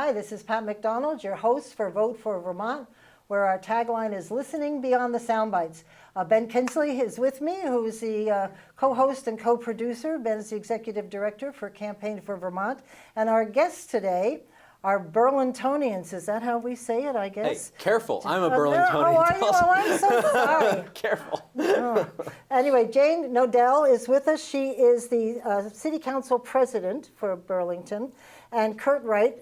Hi, this is Pat McDonald, your host for Vote for Vermont, where our tagline is listening beyond the sound bites. Ben Kinsley is with me, who is the co-host and co-producer. Ben is the executive director for Campaign for Vermont. And our guests today are Burlingtonians. Is that how we say it, I guess? Hey, careful. I'm a Burlingtonian. Oh, are you? Oh, I'm so sorry. Careful. Oh. Anyway, Jane Knodell is with us. She is the City Council President for Burlington. And Kurt Wright,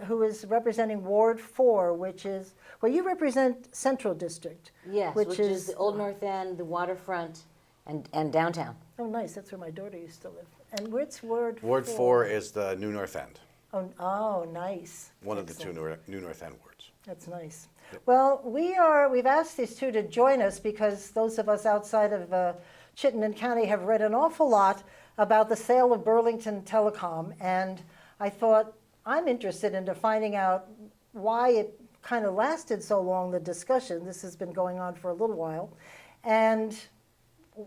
who is representing Ward 4, which is, well, you represent Central District. Yes, which is the Old North End, the waterfront, and downtown. Oh, nice. That's where my daughter used to live. And where's Ward 4? Ward 4 is the New North End. Oh, nice. One of the two New North End wards. That's nice. Well, we've asked these two to join us because those of us outside of Chittenden County have read an awful lot about the sale of Burlington Telecom, and I thought I'm interested into finding out why it kind of lasted so long, the discussion. This has been going on for a little while. And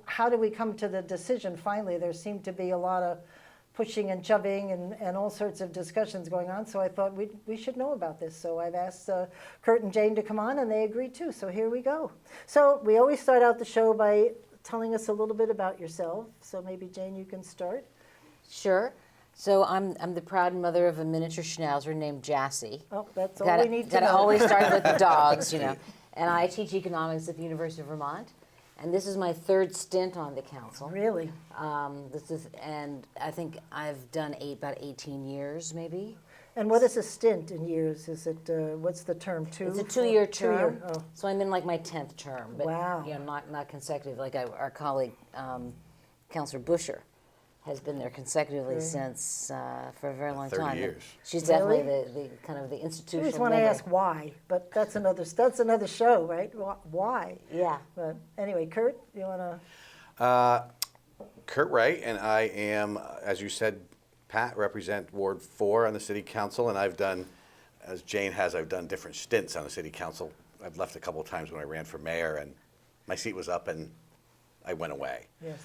how did we come to the decision finally? There seemed to be a lot of pushing and shoving and all sorts of discussions going on, so I thought we should know about this. So I've asked Kurt and Jane to come on, and they agreed too, so here we go. So we always start out the show by telling us a little bit about yourself, so maybe Jane, you can start. Sure. So I'm the proud mother of a miniature schnauzer named Jassy. Oh, that's all we need to know. Gotta always start with the dogs, you know. And I teach economics at the University of Vermont. And this is my third stint on the council. Really? And I think I've done about 18 years, maybe. And what is a stint in years? Is it, what's the term, two? It's a two-year term. 2 year, oh. So I'm in like my 10th term. But, Wow. You know, not consecutive, like our colleague, Councilor Busher, has been there consecutively since for a very long 30 time. years. She's Really? definitely the kind of the I institutional. always want to member. ask why, but that's another show, right? Why? Yeah. But anyway, Kurt, you want to? Kurt Wright, and I am, as you said, Pat, represent Ward 4 on the City Council, and I've done, as Jane has, I've done different stints on the City Council. I've left a couple of times when I ran for mayor, and my seat was up, and I went away. Yes.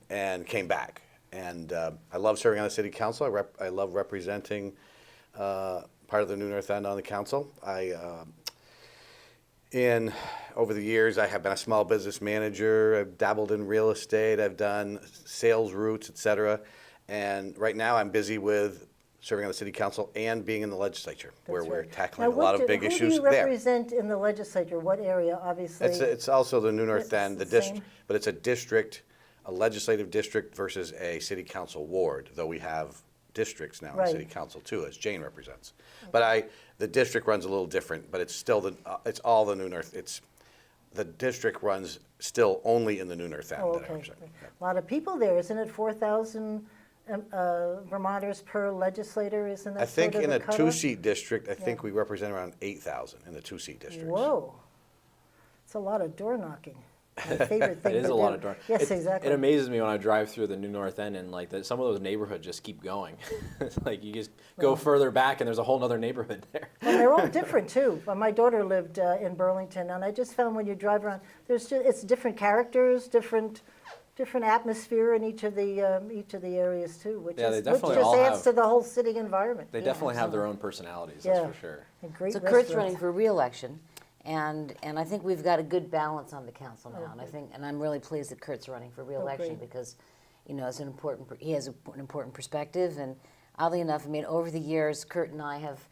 And came back. And I love serving on the City Council. I love representing part of the New North End on the council. Over the years, I have been a small business manager. I've dabbled in real estate. I've done sales routes, et cetera. And right now, I'm busy with serving on the City Council and being in the legislature, where we're tackling a lot of big issues there. Who do you represent in the legislature? What area, obviously? It's also the New North End, the same? but it's a district, a legislative district versus a City Council ward, though we have districts now in City Council too, as Jane represents. But the district runs a little different, but it's still it's all the New North. The district runs still only in the New North End. Oh, that I okay. represent. A lot of people there, isn't it? 4,000 Vermonters per legislator, isn't that I think sort of in a the cutoff? two-seat district, I think we represent around 8,000 in the two-seat districts. Whoa. It's a lot of door knocking. My favorite thing It is to a lot do. of door. Yes, exactly. It amazes me when I drive through the New North End and like some of those neighborhoods just keep going. It's like you just go further back and there's a whole other neighborhood there. And they're all different too. My daughter lived in Burlington, and I just found when you drive around, it's different characters, different atmosphere in each of the areas too, which Yeah, they which definitely just all adds have- to the whole city environment. They definitely have their own personalities, Yeah. that's for sure. And great So Kurt's restaurants. running for re-election, and I think we've got a good balance on the council now. And I'm really pleased that Kurt's running for re-election great. because, you know, he has an important perspective. And oddly enough, I mean, over the years, Kurt and I have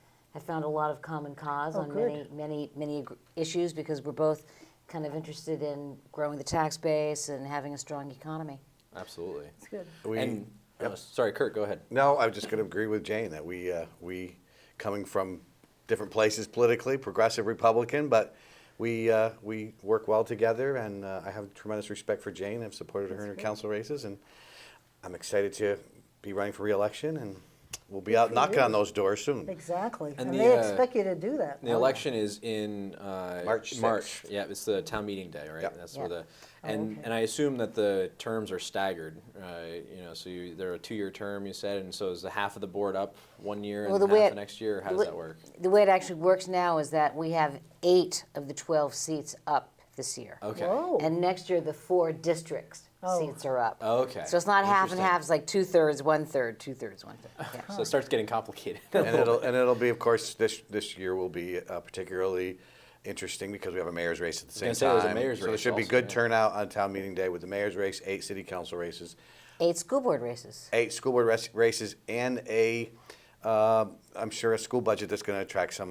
found a lot of common cause on good. many issues because we're both kind of interested in growing the tax base and having a strong economy. Absolutely. It's good. Sorry, Kurt, go ahead. No, I was just going to agree with Jane that we coming from different places politically, progressive Republican, but we work well together, and I have tremendous respect for Jane. I've supported her in her council races, and I'm excited to be running for re-election, and we'll be out knocking on those doors soon. Exactly. And And the, they expect you to do that. The election is in March 6th. Yeah, it's the town meeting day, right? Yep. That's Yeah. where the Oh, okay. and I assume that the terms are staggered. You know, so they're a 2-year term, you said, and so is the half of the board up 1 year Well, and the half way the next year? Or how does that work? The way it actually works now is that we have 8 of the 12 seats up this year. Okay. Whoa. And next year, the 4 districts seats are up. Okay. So it's not half and Interesting. half, it's like 2/3, 1/3, 2/3, 1/3. Yeah. So it starts getting complicated. And it'll be, of course, this year will be particularly interesting because we have a mayor's race at the same gonna say there's a time. mayor's So there race should be also, good yeah. turnout on town meeting day with the mayor's race, 8 city council races, 8 school board races. 8 school board races, and I'm sure a school budget that's going to attract a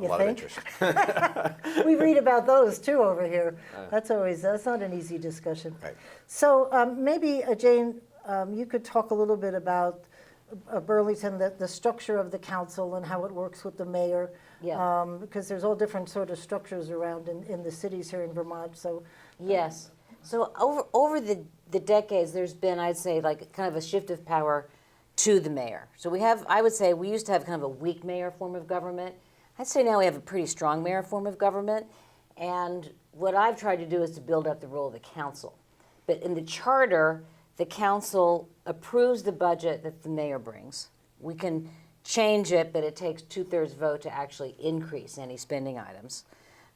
You lot think? of interest. We read about those too over here. That's not an easy discussion. Right. So maybe, Jane, you could talk a little bit about Burlington, the structure of the council and how it works with the mayor. Yeah. Because there's all different sort of structures around in the cities here in Vermont, so. Yes. So over the decades, there's been, I'd say, like kind of a shift of power to the mayor. So I would say we used to have kind of a weak mayor form of government. I'd say now we have a pretty strong mayor form of government. And what I've tried to do is to build up the role of the council. But in the charter, the council approves the budget that the mayor brings. We can change it, but it takes 2/3 vote to actually increase any spending items.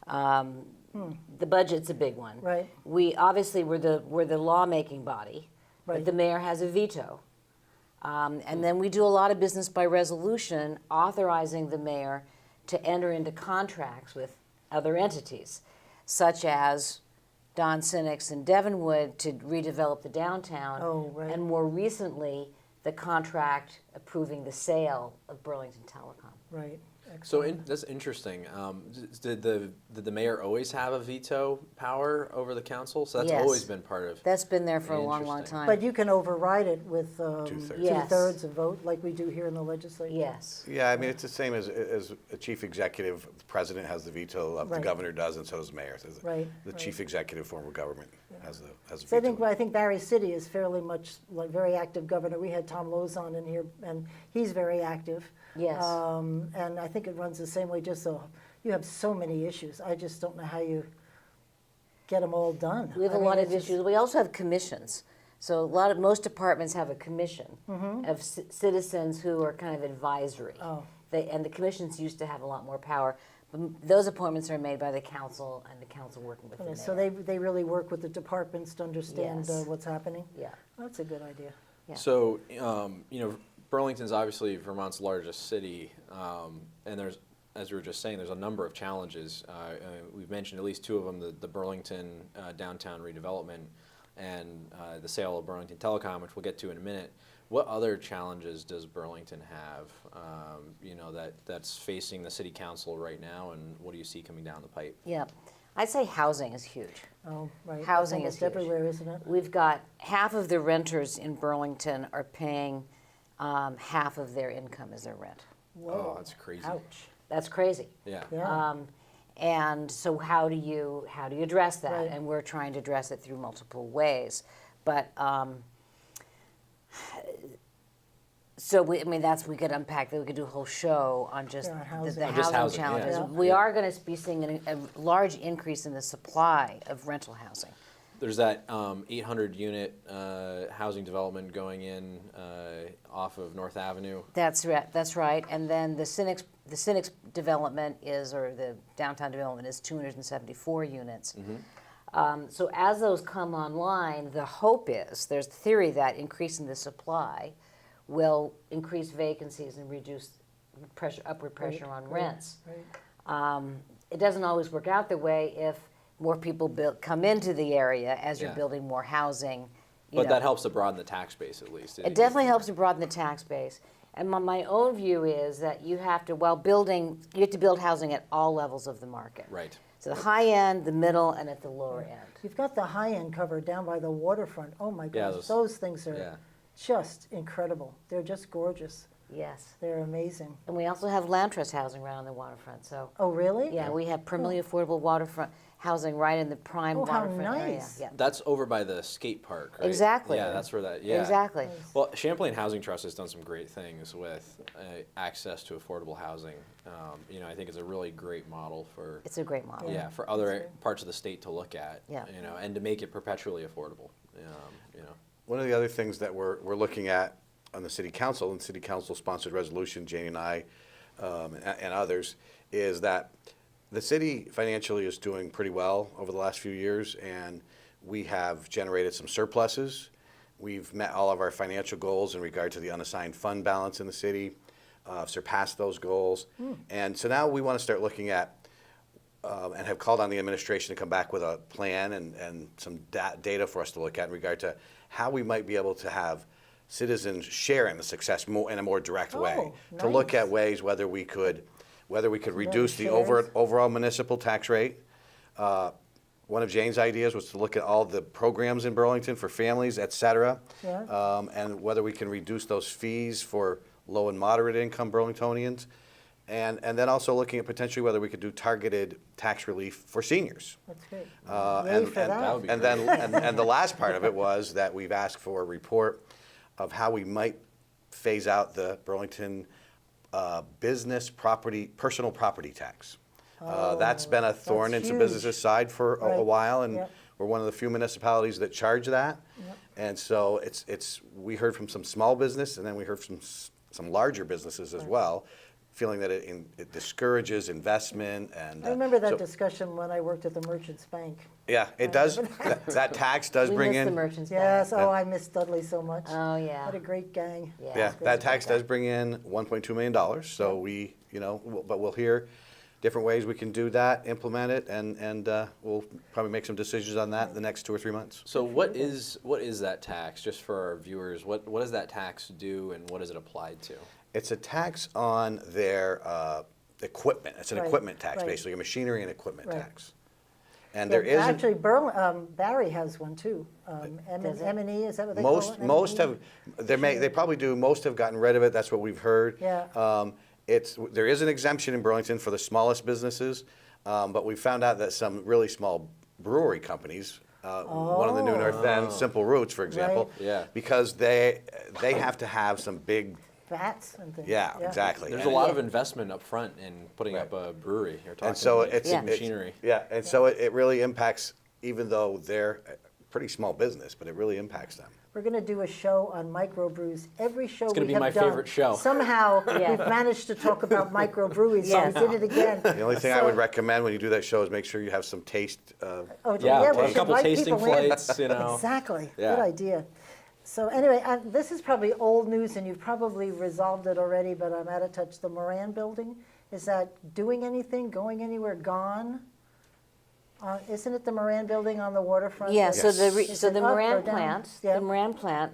The budget's a big one. Right. We obviously we're the lawmaking body, Right. but the mayor has a veto. And then we do a lot of business by resolution, authorizing the mayor to enter into contracts with other entities, such as Don Sinix and Devonwood to redevelop the downtown. Oh, right. And more recently, the contract approving the sale of Burlington Telecom. Right. So that's interesting. Did the mayor always have a veto power over the council? So that's Yes. always been part of. That's been there for a long, long Interesting. time. But you can override it with 2/3. Yes. 2/3 of vote, like we do here in the legislature. Yes. Yeah, I mean, it's the same as a chief executive. The president has the veto, the Right. governor does, and so does the mayor. So Right, The right. chief executive form of government has the So veto. I think Barry City is fairly much, like, very active governor. We had Tom Lozon in here, and he's very active. Yes. And I think it runs the same way, just so, you have so many issues. I just don't know how you get them all done. We have I a mean, lot of it's just- issues. We also have commissions. So most departments have a commission of citizens who are kind of advisory. Oh. And the commissions used to have a lot more power. But those appointments are made by the council and the council working with the mayor. So they really work with the departments to understand Yes. what's happening? Yeah. That's a good idea. Yeah. So Burlington's obviously Vermont's largest city, and there's, as we were just saying, there's a number of challenges. We've mentioned at least 2 of them: the Burlington downtown redevelopment and the sale of Burlington Telecom, which we'll get to in a minute. What other challenges does Burlington have, that's facing the city council right now, and what do you see coming down the pipe? Yeah. I'd say housing is huge. Oh, right. That's Housing is almost huge. everywhere, isn't it? We've got half of the renters in Burlington are paying half of their income as their rent. Whoa. that's crazy. Ouch. That's crazy. Yeah. Yeah. And so how do you address that? Right. And we're trying to address it through multiple ways. But so we could unpack that. We could do a whole show on just Yeah, the housing. housing, Just housing, yeah. challenges. Yeah. We are going to be seeing a large increase in the supply of rental housing. There's that 800 unit housing development going in off of North Avenue. That's right. And then the Sinix development or the downtown development is 274 units. So as those come online, the hope is, there's the theory that increasing the supply will increase vacancies and reduce upward pressure on rents. Right. It doesn't always work out that way if more people come into the area as you're Yeah. building more housing. But that helps to broaden the tax base at least. It definitely helps to broaden the tax base. And my own view is that you have to build housing at all levels of the market. Right. So the high end, the middle, and at the lower end. You've got the high end covered down by the waterfront. Oh my Yeah, gosh, those- those things are yeah. just incredible. They're just gorgeous. Yes. They're amazing. And we also have land trust housing right on the waterfront. So Oh, really? yeah, we have permanently affordable waterfront housing right in the prime Oh, how waterfront area. nice. Yeah. That's over by the skate park, right? Exactly. Yeah, that's where that. Yeah. Exactly. Well, Champlain Housing Trust has done some great things with access to affordable housing. I think it's a really great model for It's a great model. yeah for other parts of the state to look at. Yeah. And to make it perpetually affordable. One of the other things that we're looking at on the city council, and city council sponsored resolution, Jane and I, and others, is that the city financially is doing pretty well over the last few years, and We have generated some surpluses. We've met all of our financial goals in regard to the unassigned fund balance in the city, surpassed those goals. And so now we want to start looking at and have called on the administration to come back with a plan and some data for us to look at in regard to how we might be able to have citizens share in the success in a more direct way. To look nice. at ways whether we could reduce the shares. overall municipal tax rate. One of Jane's ideas was to look at all the programs in Burlington for families, et cetera, Yeah. and whether we can reduce those fees for low and moderate income Burlingtonians. And then also looking at potentially whether we could do targeted tax relief for seniors. That's great. And, Yay for and, that. That would be and then and the last part of it was that we've asked for a report of how we might phase out the Burlington business personal property tax. That's been a thorn in that's some huge. businesses' side for a Right. while, and Yep. we're one of the few municipalities that charge that. Yep. And so we heard from some small business, and then we heard from some larger businesses as well, feeling that it discourages investment and. I remember that so- discussion when I worked at the Merchants Bank. Yeah, it does. That tax does We bring miss the in. merchants. Yes, Bank. oh, I miss Dudley so much. Oh, yeah. What a great gang. Yeah, it's that great. tax does bring in $1.2 million. So we, but we'll hear different ways we can do that, implement it, and we'll probably make some decisions on that in the next 2 or 3 months. So what is that tax, just for our viewers? What does that tax do, and what is it applied to? It's a tax on their equipment. It's an Right, equipment tax, right. basically, a machinery and equipment Right. tax. And Yeah, there isn't. Actually, Barry has one too. Does it? M&E, is that what they call it? Most M&E? have, they probably do, most have gotten rid of it, that's what we've heard. Yeah. There is an exemption in Burlington for the smallest businesses, but we found out that some really small brewery companies, one in the New North End, Simple Roots, for example. Right. Yeah. Because they have to have some big, Vats and things. yeah, exactly. There's a lot of investment up front in putting up a brewery. You're talking And so like it's, Yeah. machinery. yeah, and so it really impacts, even though they're a pretty small business, but it really impacts them. We're going to do a show on microbrews. Every show gonna we be have my done, favorite show. somehow Yeah. we've managed to talk about microbreweries, Yes. so we did it again. The only thing I So- would recommend when you do that show is make sure you have some taste. Oh, Yeah, we a should couple invite tasting people in. flights, Exactly. Yeah. Good idea. So anyway, this is probably old news, and you've probably resolved it already, but I'm out of touch. The Moran Building, is that doing anything, going anywhere, gone? Isn't it the Moran Building on the waterfront? Yeah, that- so Is the it up or Moran down? plant, Yeah. the Moran plant,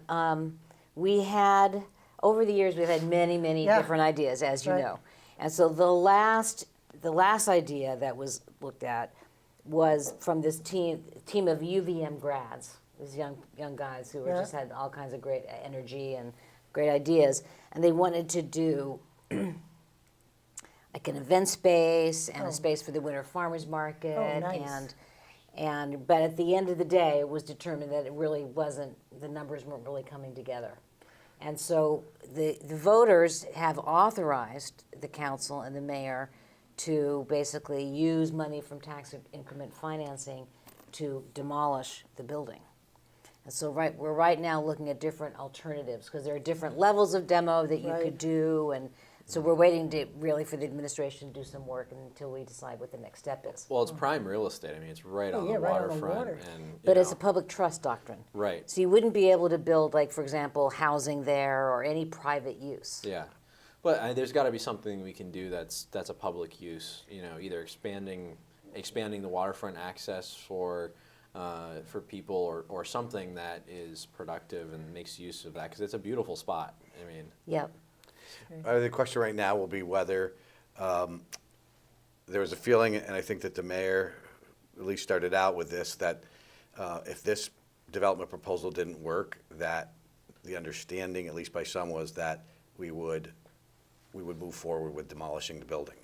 we had, over the years, we've had many Yeah. different ideas, as you Right. know. And so the last idea that was looked at was from this team of UVM grads, these young guys who were Yeah. just had all kinds of great energy and great ideas, and they wanted to do like an event space and a space for the winter farmers market, Oh, nice. but at the end of the day, it was determined that it really wasn't, the numbers weren't really coming together. And so the voters have authorized the council and the mayor to basically use money from tax increment financing to demolish the building. And so we're right now looking at different alternatives, because there are different levels of demo that you Right. could do, and so we're waiting to really for the administration to do some work until we decide what the next step is. Well, it's prime real estate. I mean, it's right on yeah, the right on the waterfront. water. And, you But it's a know, public trust doctrine. Right. So you wouldn't be able to build, like, for example, housing there or any private use. Yeah, but there's got to be something we can do that's a public use. Either expanding the waterfront access for people, or something that is productive and makes use of that, because it's a beautiful spot. I mean, Yep. The question right now will be whether there was a feeling, and I think that the mayor at least started out with this, that if this development proposal didn't work, that the understanding, at least by some, was that we would move forward with demolishing the building.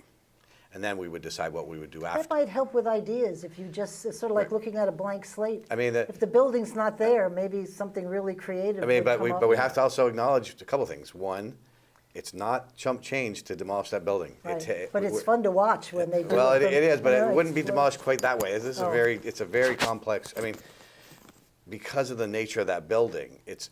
And then we would decide what we would do That after. might help with ideas if you just, it's sort of like Right. looking at a blank slate. I mean, If the building's not there, maybe something really creative I mean, would but come we, up. but we have to also acknowledge a couple things. One, it's not chump change to demolish that building. Right. But it's fun to watch when they do it. Well, it from- is, but you know, it wouldn't be it's- demolished quite that way. This is Oh. it's a very complex, I mean, because of the nature of that building, it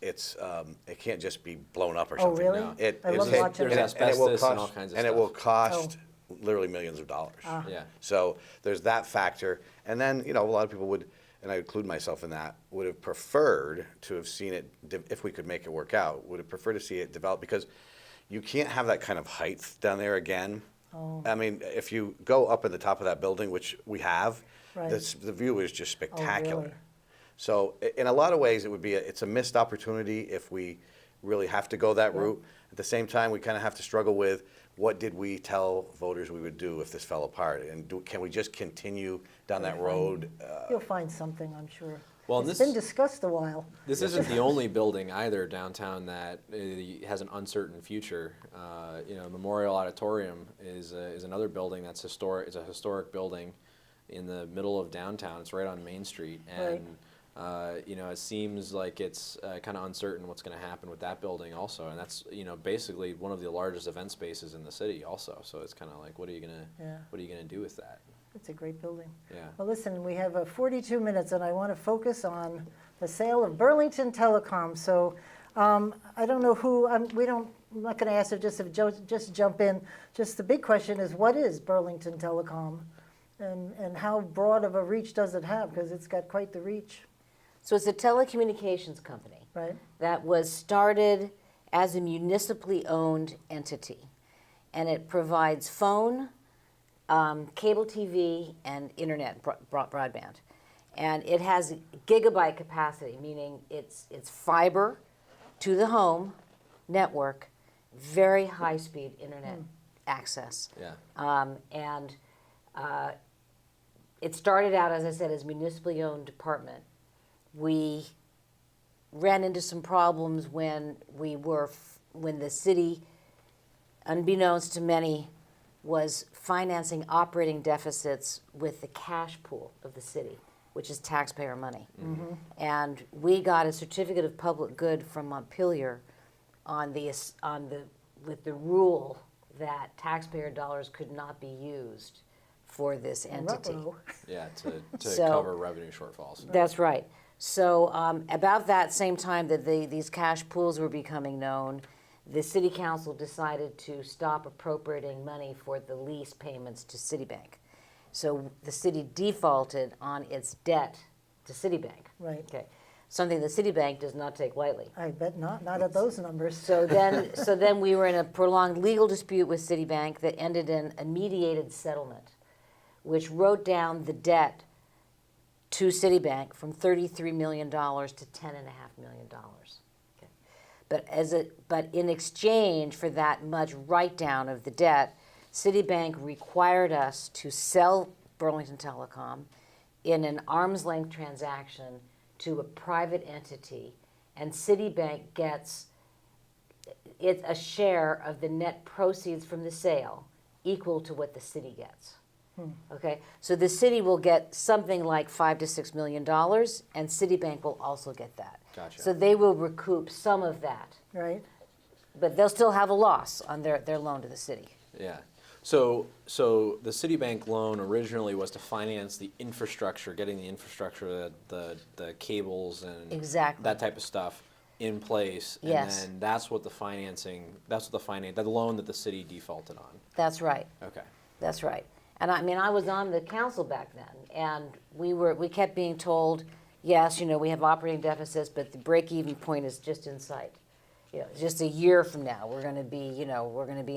can't just be blown up or Oh, something. really? No. I love There's watching there's that. asbestos and all kinds of And it stuff. will cost literally millions of dollars. Ah. Yeah. So there's that factor. And then, a lot of people would, and I include myself in that, would have preferred to have seen it, if we could make it work out, would have preferred to see it develop, because you can't have that kind of height down there again. I mean, if you go up at the top of that building, which we have, Right. the view is just spectacular. really? So in a lot of ways, it's a missed opportunity if we really have to go that route. At the same time, we kind of have to struggle with, what did we tell voters we would do if this fell apart? And can we just continue down that road? You'll find something, I'm sure. Well, It's this- been discussed a while. This isn't the only building either downtown that has an uncertain future. Memorial Auditorium is another building that's historic. It's a historic building in the middle of downtown. It's right on Main Street, and it seems like it's kind of uncertain what's going to happen with that building also. And that's basically one of the largest event spaces in the city also. So it's kind of like, what are you gonna do with that? It's a great building. Yeah. Well, listen, we have 42 minutes, and I want to focus on the sale of Burlington Telecom. So I don't know who, I'm not going to ask if Joe just jump in. Just the big question is, what is Burlington Telecom? And how broad of a reach does it have? Because it's got quite the reach, So it's a telecommunications company right? that was started as a municipally owned entity. And it provides phone, cable TV, and internet broadband. And it has gigabyte capacity, meaning it's fiber to the home network, very high-speed internet access. Yeah. It started out, as I said, as municipally owned department. We ran into some problems when the city, unbeknownst to many, was financing operating deficits with the cash pool of the city, which is taxpayer money. Mm-hmm. And we got a certificate of public good from Montpelier with the rule that taxpayer dollars could not be used for this entity. Ruh-roh. Yeah, to So- cover revenue shortfalls. That's right. So about that same time that these cash pools were becoming known, the city council decided to stop appropriating money for the lease payments to Citibank. So the city defaulted on its debt to Citibank. Right. Okay. Something the Citibank does not take lightly. I bet not at those numbers. So then we were in a prolonged legal dispute with Citibank that ended in a mediated settlement, which wrote down the debt to Citibank from $33 million to $10.5 million. Okay. But in exchange for that much write-down of the debt, Citibank required us to sell Burlington Telecom in an arm's length transaction to a private entity, and Citibank gets a share of the net proceeds from the sale equal to what the city gets. Okay, so the city will get something like $5 to $6 million, and Citibank will also get that. Gotcha. So they will recoup some of that, Right? but they'll still have a loss on their loan to the city. Yeah. So the Citibank loan originally was to finance the infrastructure, getting the infrastructure, the cables and Exactly. that type of stuff in place. Yes. And then that's what the loan that the city defaulted on. That's right. Okay. That's right. And I mean, I was on the council back then, and we kept being told, yes, we have operating deficits, but the break-even point is just in sight. Just a year from now, we're going to be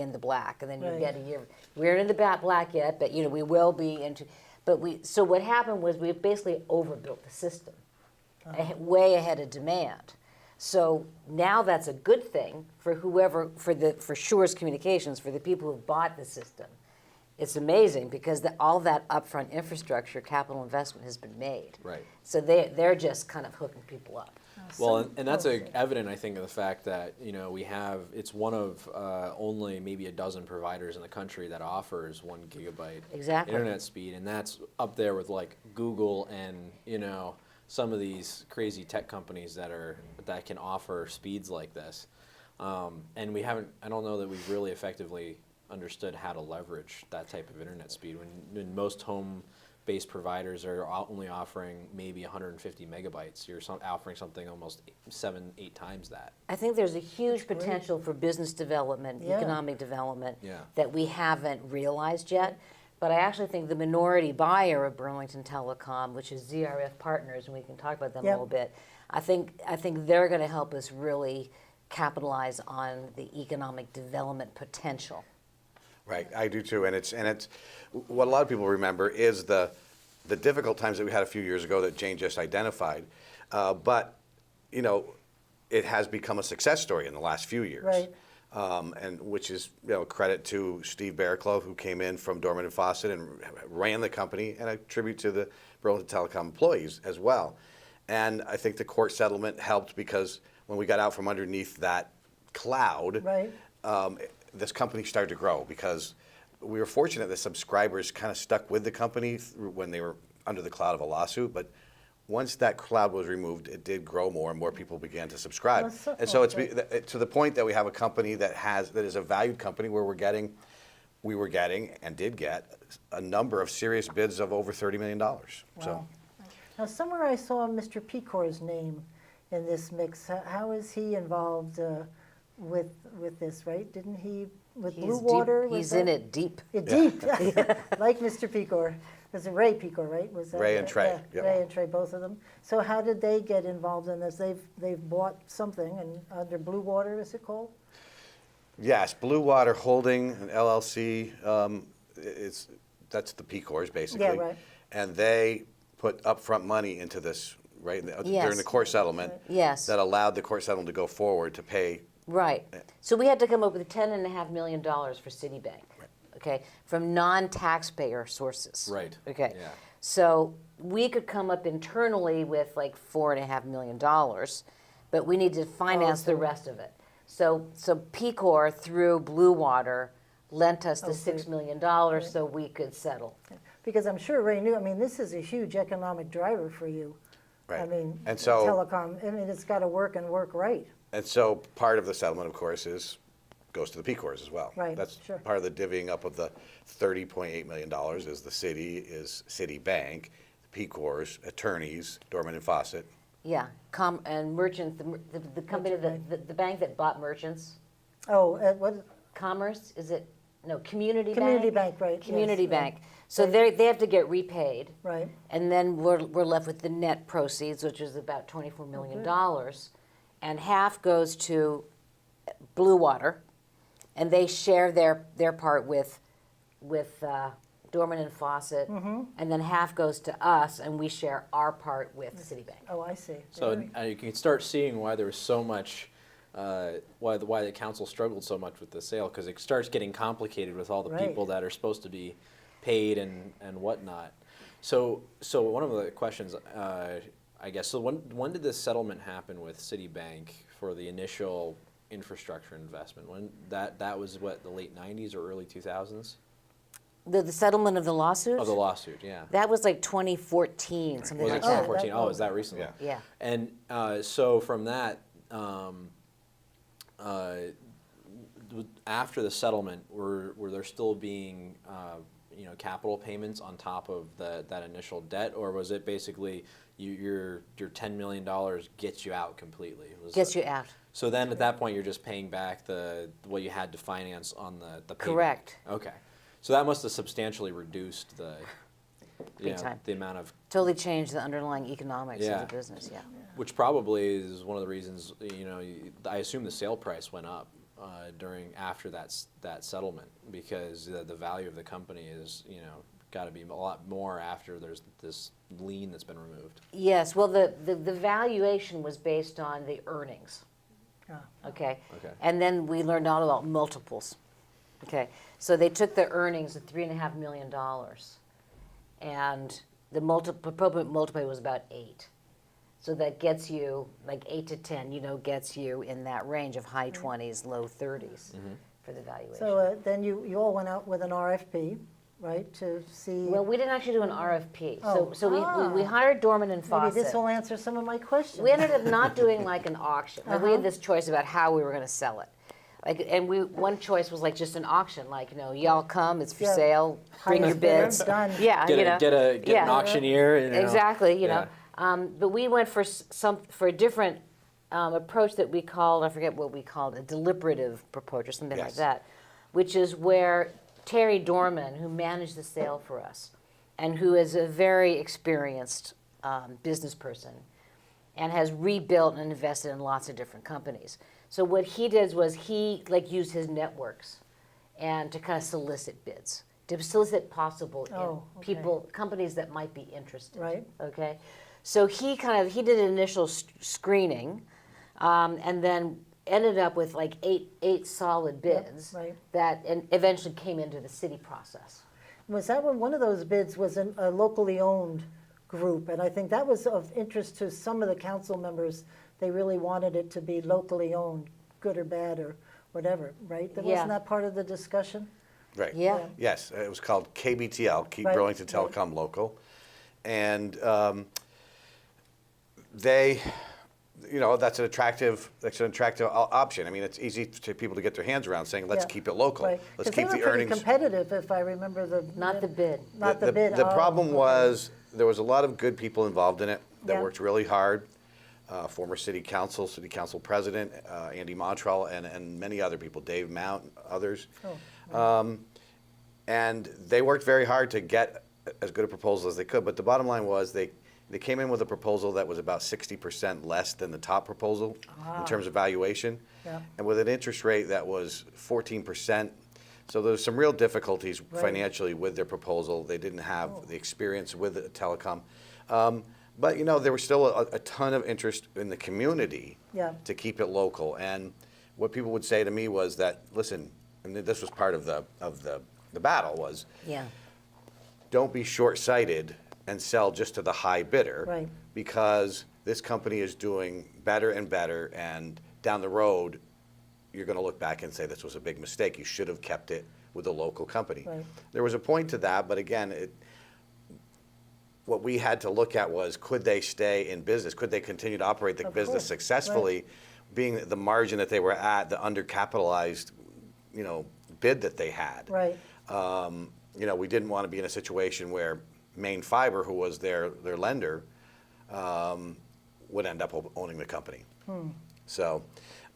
in the black, and then you Right. get a year. We're in the black yet, but we will be into. So what happened was we basically overbuilt the system, way ahead of demand. So now that's a good thing for for Shores Communications, for the people who bought the system. It's amazing because all that upfront infrastructure capital investment has been made. Right. So they're just kind of hooking people up. Well, and that's evident, I think, of the fact that it's one of only maybe a dozen providers in the country that offers 1 gigabyte Exactly. internet speed, and that's up there with like Google and some of these crazy tech companies that can offer speeds like this. And I don't know that we've really effectively understood how to leverage that type of internet speed when most home-based providers are only offering maybe 150 megabytes. You're offering something almost 7-8 times that. I think there's a huge potential for business development, Yeah. economic development Yeah. that we haven't realized yet. But I actually think the minority buyer of Burlington Telecom, which is ZRF Partners, and we can talk about them a Yep. little bit, I think they're going to help us really capitalize on the economic development potential. Right, I do too, and it's what a lot of people remember is the difficult times that we had a few years ago that Jane just identified, but you know, it has become a success story in the last few years. Right. And which is, you know, credit to Steve Bearclove, who came in from Dorman and Fawcett and ran the company, and a tribute to the Burlington Telecom employees as well. And I think the court settlement helped because when we got out from underneath that cloud, Right. This company started to grow because we were fortunate that subscribers kind of stuck with the company when they were under the cloud of a lawsuit. But once that cloud was removed, it did grow more and more people began to subscribe. Well, so and so it's good. to the point that we have a company that is a valued company where we were getting and did get a number of serious bids of over $30 million. So. Wow. Now, somewhere I saw Mr. Pecor's name in this mix. How is he involved with this, right? Didn't he, with Blue Water? was He's that- in it deep. Yeah, deep, like Mr. Pecor. Was it Ray Pecor, right? Was that Ray and it? Trey, Yeah, yep. Ray and Trey, both of them. So how did they get involved in this? They've bought something, and under Blue Water, is it called? Yes, Blue Water Holding, an LLC, that's the Pecors, basically. Yeah, right. And they put upfront money into this, right, during Yes. the court settlement. Yes. That allowed the court settlement to go forward to pay. Right. So we had to come up with $10.5 million for Citibank, okay, from non-taxpayer sources. Right. Okay. Yeah. So we could come up internally with like $4.5 million, but we need to finance the rest of it. So Pecor through Blue Water lent us the $6 million so we could settle. Because I'm sure Ray knew, I mean, this is a huge economic driver for you. Right. I mean, And so- telecom, I mean, it's got to work and work right. And so part of the settlement, of course, goes to the Pecors as well. Right, That's sure. part of the divvying up of the $30.8 million is the city, is Citibank, the Pecors, attorneys, Dorman and Fawcett. Yeah, and merchants, the company, the bank that bought merchants, Oh, what, Commerce, is it, no, Community Bank? Community Bank, right, yes, Community right. Bank. So they have to get repaid. right, And then we're left with the net proceeds, which is about $24 million. And half goes to Blue Water, and they share their part with Dorman and Fawcett. And then half goes to us, and we share our part with Citibank. oh, I see. So Very- you can start seeing why there was so much, why the council struggled so much with the sale, because it starts getting complicated with all the Right. people that are supposed to be paid and whatnot. So one of the questions, I guess, so when did this settlement happen with Citibank for the initial infrastructure investment? When that was what, the late 90s or early 2000s? The settlement of the lawsuit? Of the lawsuit, yeah. That was like 2014, something Was like it that. 2014? Oh, is that recently? Yeah. Yeah. And so from that, after the settlement, were there still being capital payments on top of that initial debt, or was it basically your $10 million gets you out completely? Gets you out. So then at that point you're just paying back what you had to finance on the payment. Correct. Okay, so that must have substantially reduced Big time. the amount of. Totally changed the underlying economics Yeah. of the business, yeah. Which probably is one of the reasons, I assume the sale price went up after that settlement, because the value of the company is, got to be a lot more after there's this lien that's been removed. Yes, well, the valuation was based on the earnings, Ah. okay? Okay. And then we learned all about multiples, okay? So they took the earnings of $3.5 million, and the appropriate multiple was about 8. So that gets you, like 8 to 10, gets you in that range of high 20s, low 30s for the valuation. So then you all went out with an RFP, right, to see, Well, we didn't actually do an RFP. Oh. So we hired Dorman and maybe Fawcett. this will answer some of my questions. We ended up not doing like an auction. Like we had this choice about how we were going to sell it. And one choice was like just an auction, like, y'all come, it's for Yeah. sale, bring your Highest bidder, bids. done. Yeah, Get an yeah. auctioneer. Exactly, Yeah. But we went for a different approach that we called, I forget what we called, a deliberative approach or something like Yes. that, which is where Terry Dorman, who managed the sale for us, and who is a very experienced business person, and has rebuilt and invested in lots of different companies. So what he did was he used his networks and to kind of solicit bids, to solicit possible Oh, okay. companies that might be interested. Right. Okay. So he did an initial screening, and then ended up with like eight solid bids right. that and eventually came into the city process. Was that one of those bids was a locally owned group? And I think that was of interest to some of the council members. They really wanted it to be locally owned, good or bad or whatever, right? Yeah. Wasn't that part of the discussion? Right. Yeah. Yeah. Yes, it was called KBTL, Keep Right, Burlington right. Telecom Local. And they, that's an attractive option. I mean, it's easy for people to get their hands around saying, let's Yeah. keep it local. Right. Let's 'Cause keep they the were pretty earnings. competitive, if I remember Not the bid. Not the bid. The Oh, problem okay. was, there was a lot of good people involved in it that Yeah. worked really hard. Former city council president, Andy Montrell, and many other people, Dave Mount, others. Oh, And they worked very hard to get as good a proposal as they could. But the bottom line was they came in with a proposal that was about 60% less than the top proposal in terms of valuation. Yeah. And with an interest rate that was 14%. So there was some real difficulties Right. financially with their proposal. They didn't have the experience with the telecom. But there was still a ton of interest in the community Yeah. to keep it local. And what people would say to me was that, listen, and this was part of the battle, was Yeah. don't be short-sighted and sell just to the high bidder. Right. Because this company is doing better and better, and down the road, you're going to look back and say this was a big mistake. You should have kept it with a local company. Right. There was a point to that, but again, what we had to look at was, could they stay in business? Could they continue to operate the Of business course, successfully, being the margin that they were at, the undercapitalized, bid that they had? Right. We didn't want to be in a situation where Maine Fiber, who was their lender, would end up owning the company. So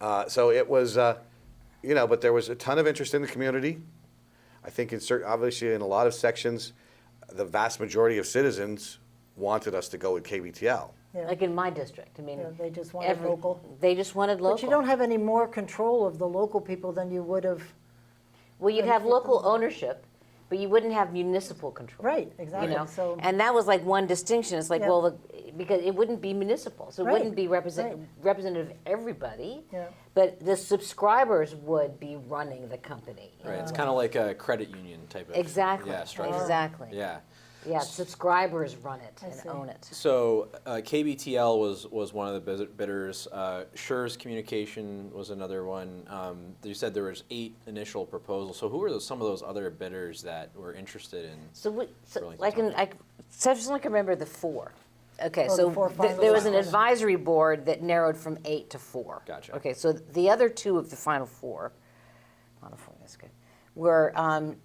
it was, but there was a ton of interest in the community. I think obviously in a lot of sections, the vast majority of citizens wanted us to go with KBTL. Yeah. Like in my district, I mean. Yeah, they just wanted local. They just wanted local. But you don't have any more control of the local people than you would have. Well, you'd have local ownership, but you wouldn't have municipal control. Right, exactly. So, And that was like one distinction. It's like, Yeah. well, because it wouldn't be municipal, so it Right, wouldn't be right. representative of everybody. Yeah. But the subscribers would be running the company. Right, it's kind of like a credit union type of Exactly. structure. Exactly. Yeah. Yeah, subscribers run it I and see. own it. So KBTL was one of the bidders. Schur's Communication was another one. You said there was 8 initial proposals. So who were some of those other bidders that were interested in? So Burlington I just like remember the 4. Okay, Oh, so the 4 there was an finalists. advisory board that narrowed from 8 to 4. Gotcha. Okay, so the other 2 of the final 4, that's good, were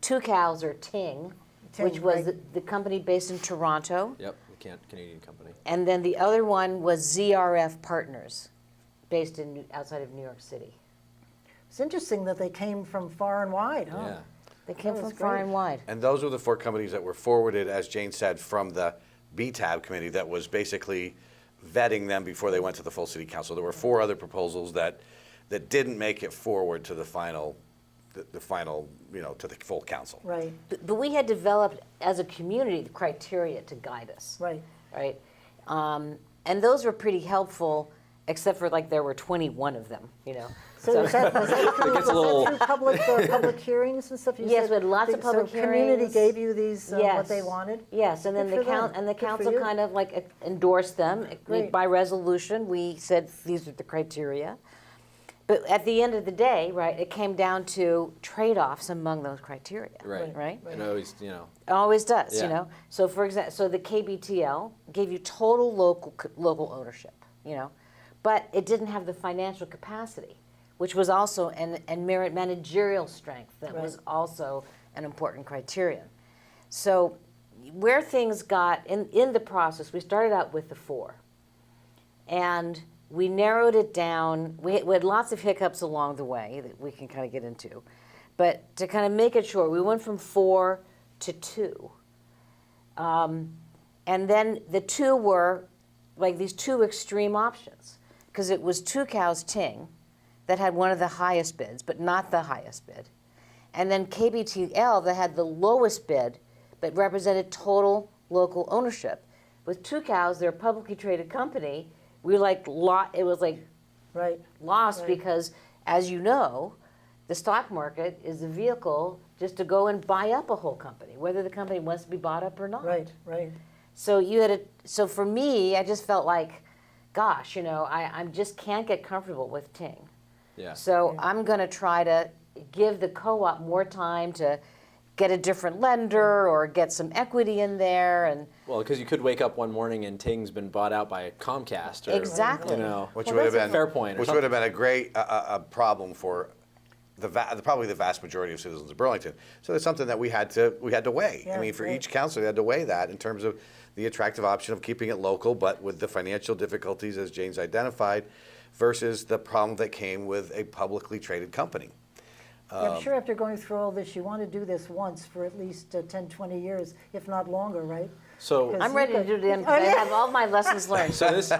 Two Cows or Ting, which Ting, was right. the company based in Toronto, Yep, the Canadian company. and then the other one was ZRF Partners, based outside of New York City. it's interesting that they came from far and wide, huh? Yeah. They came That from was far great. and wide. And those were the 4 companies that were forwarded, as Jane said, from the BTAB committee that was basically vetting them before they went to the full city council. There were 4 other proposals that didn't make it forward to the final, to the full council. Right, But we had developed, as a community, the criteria to guide us. right. Right? And those were pretty helpful, except for there were 21 of them, So was that through, gets a little- public hearings and stuff? You Yes, said we had lots of public So community hearings. gave you these, what Yes. they wanted? Yes, and then Good for them. the Good for council you. kind of endorsed them. Great. By resolution, we said these are the criteria. But at the end of the day, right, it came down to trade-offs among those criteria. Right. Right? And always, It always does, Yeah. So for example, so the KBTL gave you total local ownership, but it didn't have the financial capacity, which was also and managerial strength that was Right. also an important criterion. So where things got in the process, we started out with the 4, and we narrowed it down. We had lots of hiccups along the way that we can kind of get into. But to kind of make it short, we went from 4 to 2. And then the 2 were like these 2 extreme options, because it was Two Cows Ting that had one of the highest bids, but not the highest bid. And then KBTL that had the lowest bid, but represented total local ownership. With Two Cows, they're a publicly traded company. We were like, it was like Right. lost Right. because, as you know, the stock market is the vehicle just to go and buy up a whole company, whether the company wants to be bought up or not. Right, right. So so for me, I just felt like, gosh, I just can't get comfortable with Ting. Yeah. So I'm going to try to give the co-op more time to get a different lender or get some equity in there, and Well, because you could wake up one morning and Ting's been bought out by Comcast. Or, Exactly. Which Well, would have that's a been fair point or Which would have been a great problem for probably the vast majority of citizens of Burlington. So it's something that we had to weigh. I Yeah, mean, for right. each council, they had to weigh that in terms of the attractive option of keeping it local, but with the financial difficulties as Jane's identified, versus the problem that came with a publicly traded company. I'm sure after going through all this, you want to do this once for at least 10, 20 years, if not longer, right? So, Because I'm ready to do it again because I have all my lessons learned. so this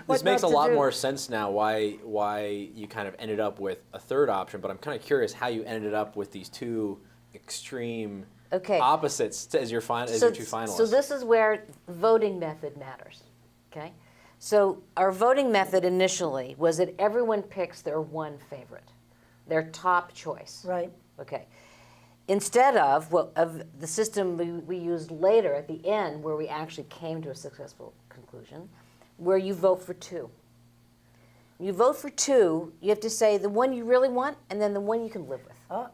What makes a not to lot do. more sense now. Why you kind of ended up with a third option, but I'm kind of curious how you ended up with these 2 extreme Okay. opposites as your your 2 finalists. So this is where voting method matters, okay? So our voting method initially was that everyone picks their one favorite, their top choice. Right. Okay. Instead of the system we used later at the end, where we actually came to a successful conclusion, where you vote for 2. You vote for 2, you have to say the one you really want and then the one you can live with. Oh,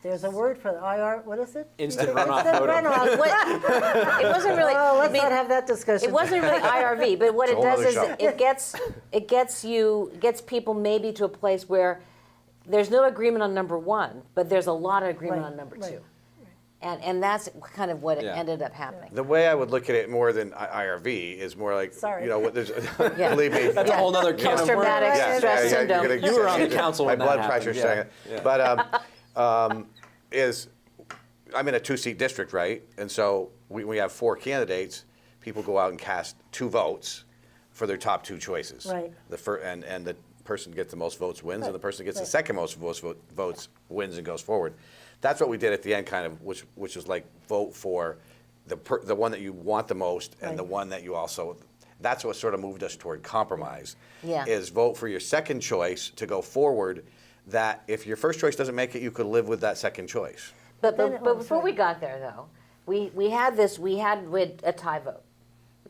there's a word for the IR, what is it? Instant Instant runoff voting. It wasn't really. Oh, let's I mean, not have that discussion. It wasn't really IRV, but what It's it a whole does other is show. it gets people maybe to a place where there's no agreement on number 1, but there's a lot of agreement Right, on number right. 2, and that's kind of what Yeah. ended up happening. The way I would look at it more than IRV is more like, Sorry. what there's, Yeah. believe me. That's a whole other can of Post-traumatic worms. stress syndrome. You were on the council My when that blood happened, pressure's yeah. saying it. Yeah. But I'm in a 2-seat district, right? And so we have 4 candidates. People go out and cast 2 votes for their top 2 choices. Right. And the person gets the most votes wins, and the person gets the Right. second most votes wins and goes forward. That's what we did at the end, kind of, which is like vote for the one that you want the most and Right. the one that you also. That's what sort of moved us toward compromise. Yeah. Is vote for your second choice to go forward. That if your first choice doesn't make it, you could live with that second choice. But Then- before sorry. we got there, though, we had a tie vote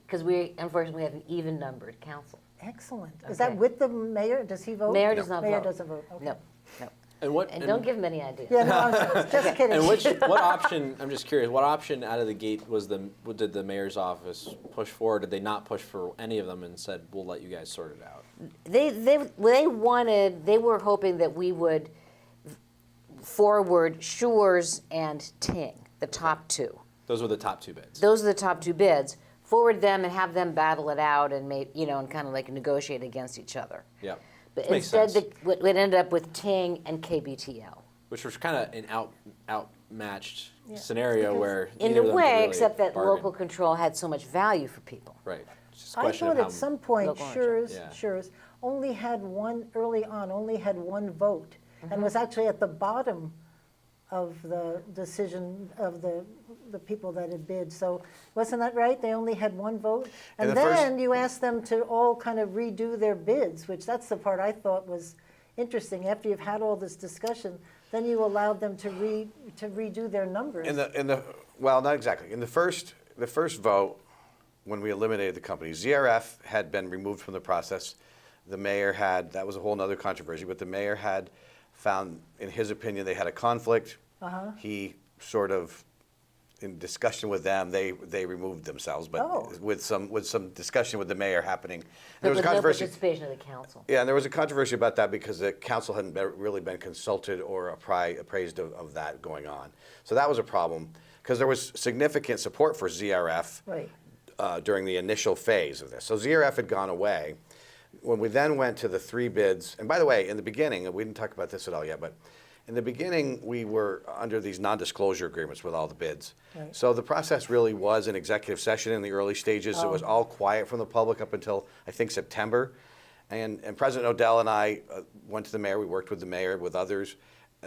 because we unfortunately have an even numbered council. Excellent. Is that Okay. with the mayor? Does he vote? Mayor does not Mayor vote. doesn't vote, okay. No, no. And Don't give him any ideas. Yeah, no, I'm just kidding. And what option? I'm just curious. What option out of the gate did the mayor's office push for? Or did they not push for any of them and said we'll let you guys sort it out? They were hoping that we would forward Shores and Ting, the top 2. Those were the top 2 bids. Those are the top 2 bids. Forward them and have them battle it out and and kind of like negotiate against each other. Yeah. But Makes instead, sense. what ended up with Ting and KBTL. Which was kind of an outmatched scenario where In neither a of them could way, really except that bargain. local control had so much value for people. Right. It's just a I question thought of how at some point, Local ownership. Schurz, Yeah. Schurz only had one, early on, only had one vote, Mm-hmm. and was actually at the bottom of the decision of the people that had bid. So wasn't that right? They only had one vote? And And the first- then you asked them to all kind of redo their bids, which that's the part I thought was interesting. After you've had all this discussion, then you allowed them to redo their numbers. Well, not exactly. In the first vote, when we eliminated the company, ZRF had been removed from the process. The mayor that was a whole other controversy, but the mayor had found, in his opinion, they had a conflict. He sort of, in discussion with them, they removed themselves, but Oh. with some discussion with the mayor happening. But There was a with no controversy. participation of the council. Yeah, and there was a controversy about that because the council hadn't really been consulted or appraised of that going on. So that was a problem because there was significant support for ZRF Right. during the initial phase of this. So ZRF had gone away. When we then went to the 3 bids, and by the way, in the beginning, and we didn't talk about this at all yet, but in the beginning, we were under these non-disclosure agreements with all the bids. Right. So the process really was an executive session in the early stages. It was all quiet from the public up until, I think, September. And President Knodell and I went to the mayor. We worked with the mayor, with others,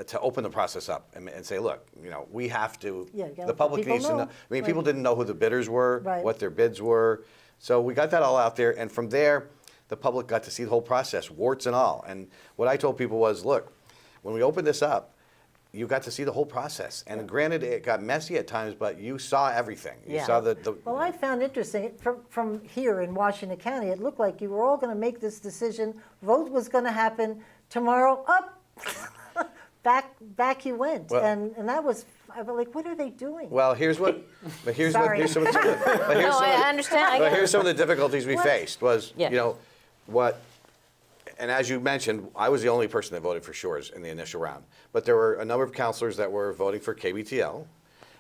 to open the process up and say, look, we have to, Yeah, you gotta the let public people needs to know. know. I mean, Right. people didn't know who the bidders were, Right. what their bids were. So we got that all out there. And from there, the public got to see the whole process, warts and all. And what I told people was, look, when we opened this up, you got to see the whole process. And granted, it got messy at times, but you saw everything. You Yeah. saw the Well, I found interesting, from here in Washington County, it looked like you were all going to make this decision, vote was going to happen tomorrow, up, back you went. Well- And that was, I was like, what are they doing? well, here's some of the, here's Sorry. some of the, but here's No, some of I the- understand. I but get it. here's some of the difficulties we What? faced was, Yeah. what, and as you mentioned, I was the only person that voted for Shores in the initial round. But there were a number of councilors that were voting for KBTL,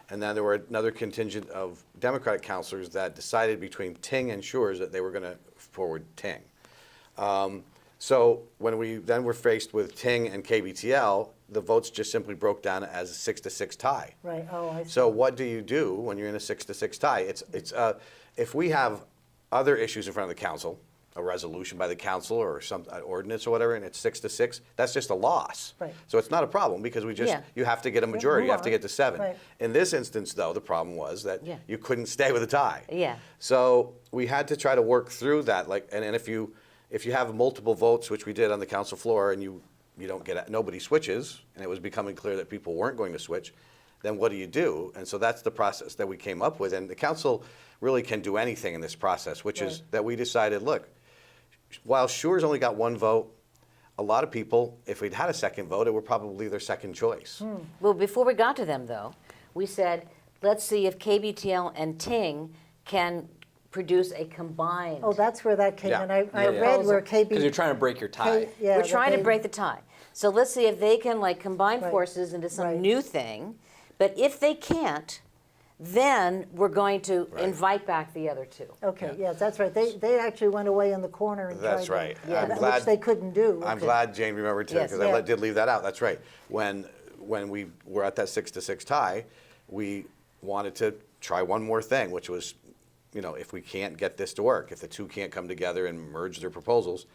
and then there were another contingent of Democratic councilors that decided between Ting and Shores that they were going to forward Ting. So when we then were faced with Ting and KBTL, the votes just simply broke down as a 6-6 tie. Right, oh, I see. So what do you do when you're in a 6-6 tie? If we have other issues in front of the council, a resolution by the council or an ordinance or whatever, and it's 6-6, that's just a loss. Right. So it's not a problem because Yeah. you have to get a majority, you move have to on. get to 7. Right. In this instance, though, the problem was that Yeah. you couldn't stay with a tie. Yeah. So we had to try to work through that. And if you have multiple votes, which we did on the council floor, and you don't get nobody switches, and it was becoming clear that people weren't going to switch, then what do you do? And so that's the process that we came up with. And the council really can do anything in this process, which is Right. that we decided, look, while Shores only got 1 vote, a lot of people, if we'd had a second vote, it were probably their second choice. Well, before we got to them, though, we said, let's see if KBTL and Ting can produce a combined. Oh, that's where that came Yeah. in. I Yeah. read where KB. Because you're trying to break your tie. yeah, We're that trying to they- break the tie. So let's see if they can combine Right. forces into some Right. new thing. But if they can't, then we're going to Right. invite back the other two. Okay, yes, that's right. They actually went away in the corner and tried That's to- right. Yeah. I'm which glad they couldn't do. I'm Okay. glad Jane remembered too, Yes. because Yeah. I did leave that out. That's right. When we were at that 6-6 tie, we wanted to try one more thing, which was, if we can't get this to work, if the two can't come together and merge their proposals,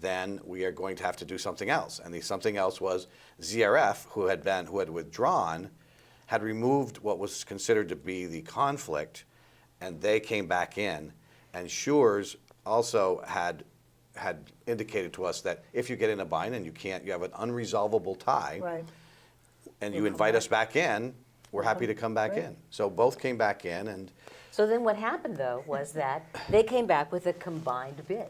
then we are going to have to do something else. And the something else was ZRF, who had withdrawn, had removed what was considered to be the conflict, and they came back in. And Shores also had indicated to us that if you get in a bind and you have an unresolvable tie, Right. and We'll you come invite us back. back in, we're happy to come back Right. in. So both came back in, and So then what happened, though, was that they came back with a combined bid.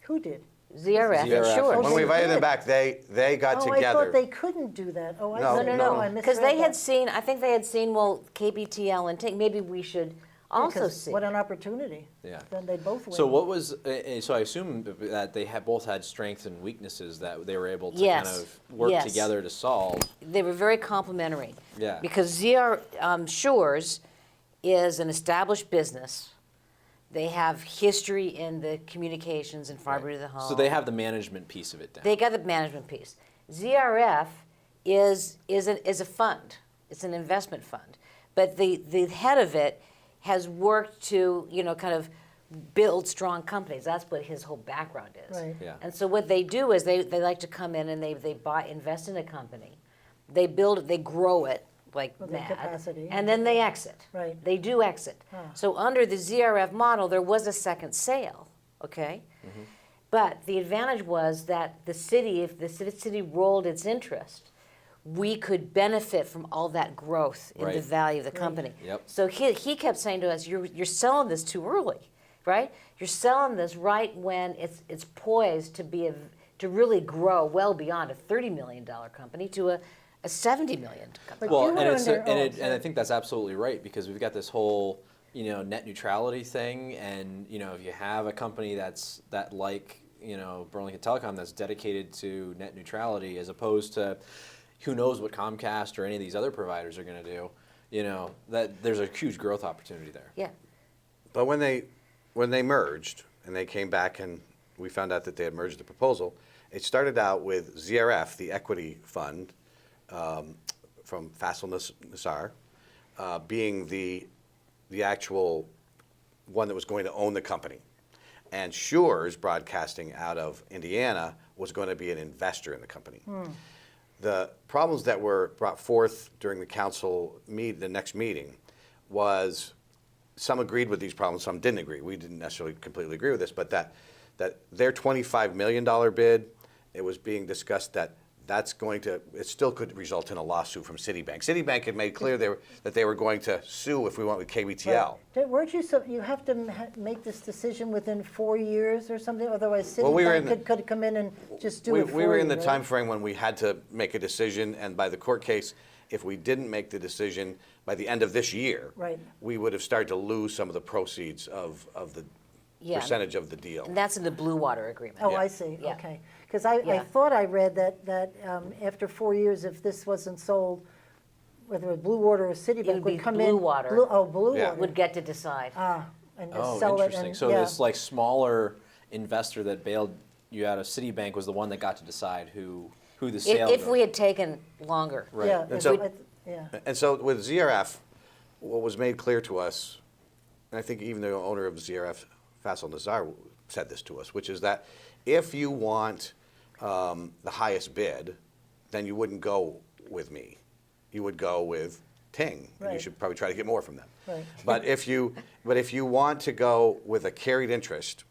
Who did? ZRF and ZRF. Shores. when we they invited them did. back, they got Oh, I together. thought they couldn't do that. Oh, I No, see. No, I because misread they had that. seen, I think they had seen, well, KBTL and Ting, maybe we should also Because see. What an opportunity. Yeah. Then they both win. So what was, so I assume that they both had strengths and weaknesses that they were able to Yes. kind of work Yes. together to solve. They were very complementary. Yeah. Because Shores is an established business. They have history in the communications and fiber to the home. So they have the management piece of it down. They got the management piece. ZRF is a fund. It's an investment fund. But the head of it has worked to, kind of build strong companies. That's what his whole background is. Right. Yeah. And so what they do is they like to come in and they invest in a company. They build it, they grow it like With the mad. capacity. And then they exit. Right. They do exit. So under the ZRF model, there was a second sale, okay? Mm-hmm. But the advantage was that the city, if the city rolled its interest, we could benefit from all that growth in the Right. value of the company. Yep. So he kept saying to us, you're selling this too early, right? You're selling this right when it's poised to really grow well beyond a $30 million company to a $70 million company. But Well, you and, were it's under- and I think that's absolutely right, because we've got this whole, net neutrality thing, and, if you have a company that like, Burlington Telecom that's dedicated to net neutrality, as opposed to who knows what Comcast or any of these other providers are going to do, that there's a huge growth opportunity there. Yeah. But when they merged and they came back and we found out that they had merged the proposal, It started out with ZRF, the equity fund, from Faisal Nassar, being the actual one that was going to own the company. And Schurz Broadcasting out of Indiana was going to be an investor in the company. The problems that were brought forth during the next meeting was some agreed with these problems, some didn't agree. We didn't necessarily completely agree with this, but that their $25 million bid, it was being discussed that it still could result in a lawsuit from Citibank. Citibank had made clear that they were going to sue if we went with KBTL. Weren't you, you have to make this decision within 4 years or something, otherwise Well, we were in Citibank could come in and just do it for you, We were in the right? time frame when we had to make a decision, and by the court case, if we didn't make the decision by the end of this year, Right. we would have started to lose some of the proceeds of the Yeah. percentage of the deal. And that's in the Blue Water Agreement. Oh, Yeah. I see, Yeah. okay. Because I Yeah. thought I read that after 4 years, if this wasn't sold, whether it was Blue Water or Citibank would be would come Blue in. Water. Blue Yeah. Water. Would get to decide. And just Oh, sell it interesting. and, So yeah. this like smaller investor that bailed you out of Citibank was the one that got to decide who the sale. If we had taken longer. Right. Yeah, And if so- yeah. And so with ZRF, what was made clear to us, and I think even the owner of ZRF, Faisal Nassar, said this to us, which is that if you want the highest bid, then you wouldn't go with me. You would go with Ting. And you Right. should probably try to get more from them. Right. But if you want to go with a carried interest,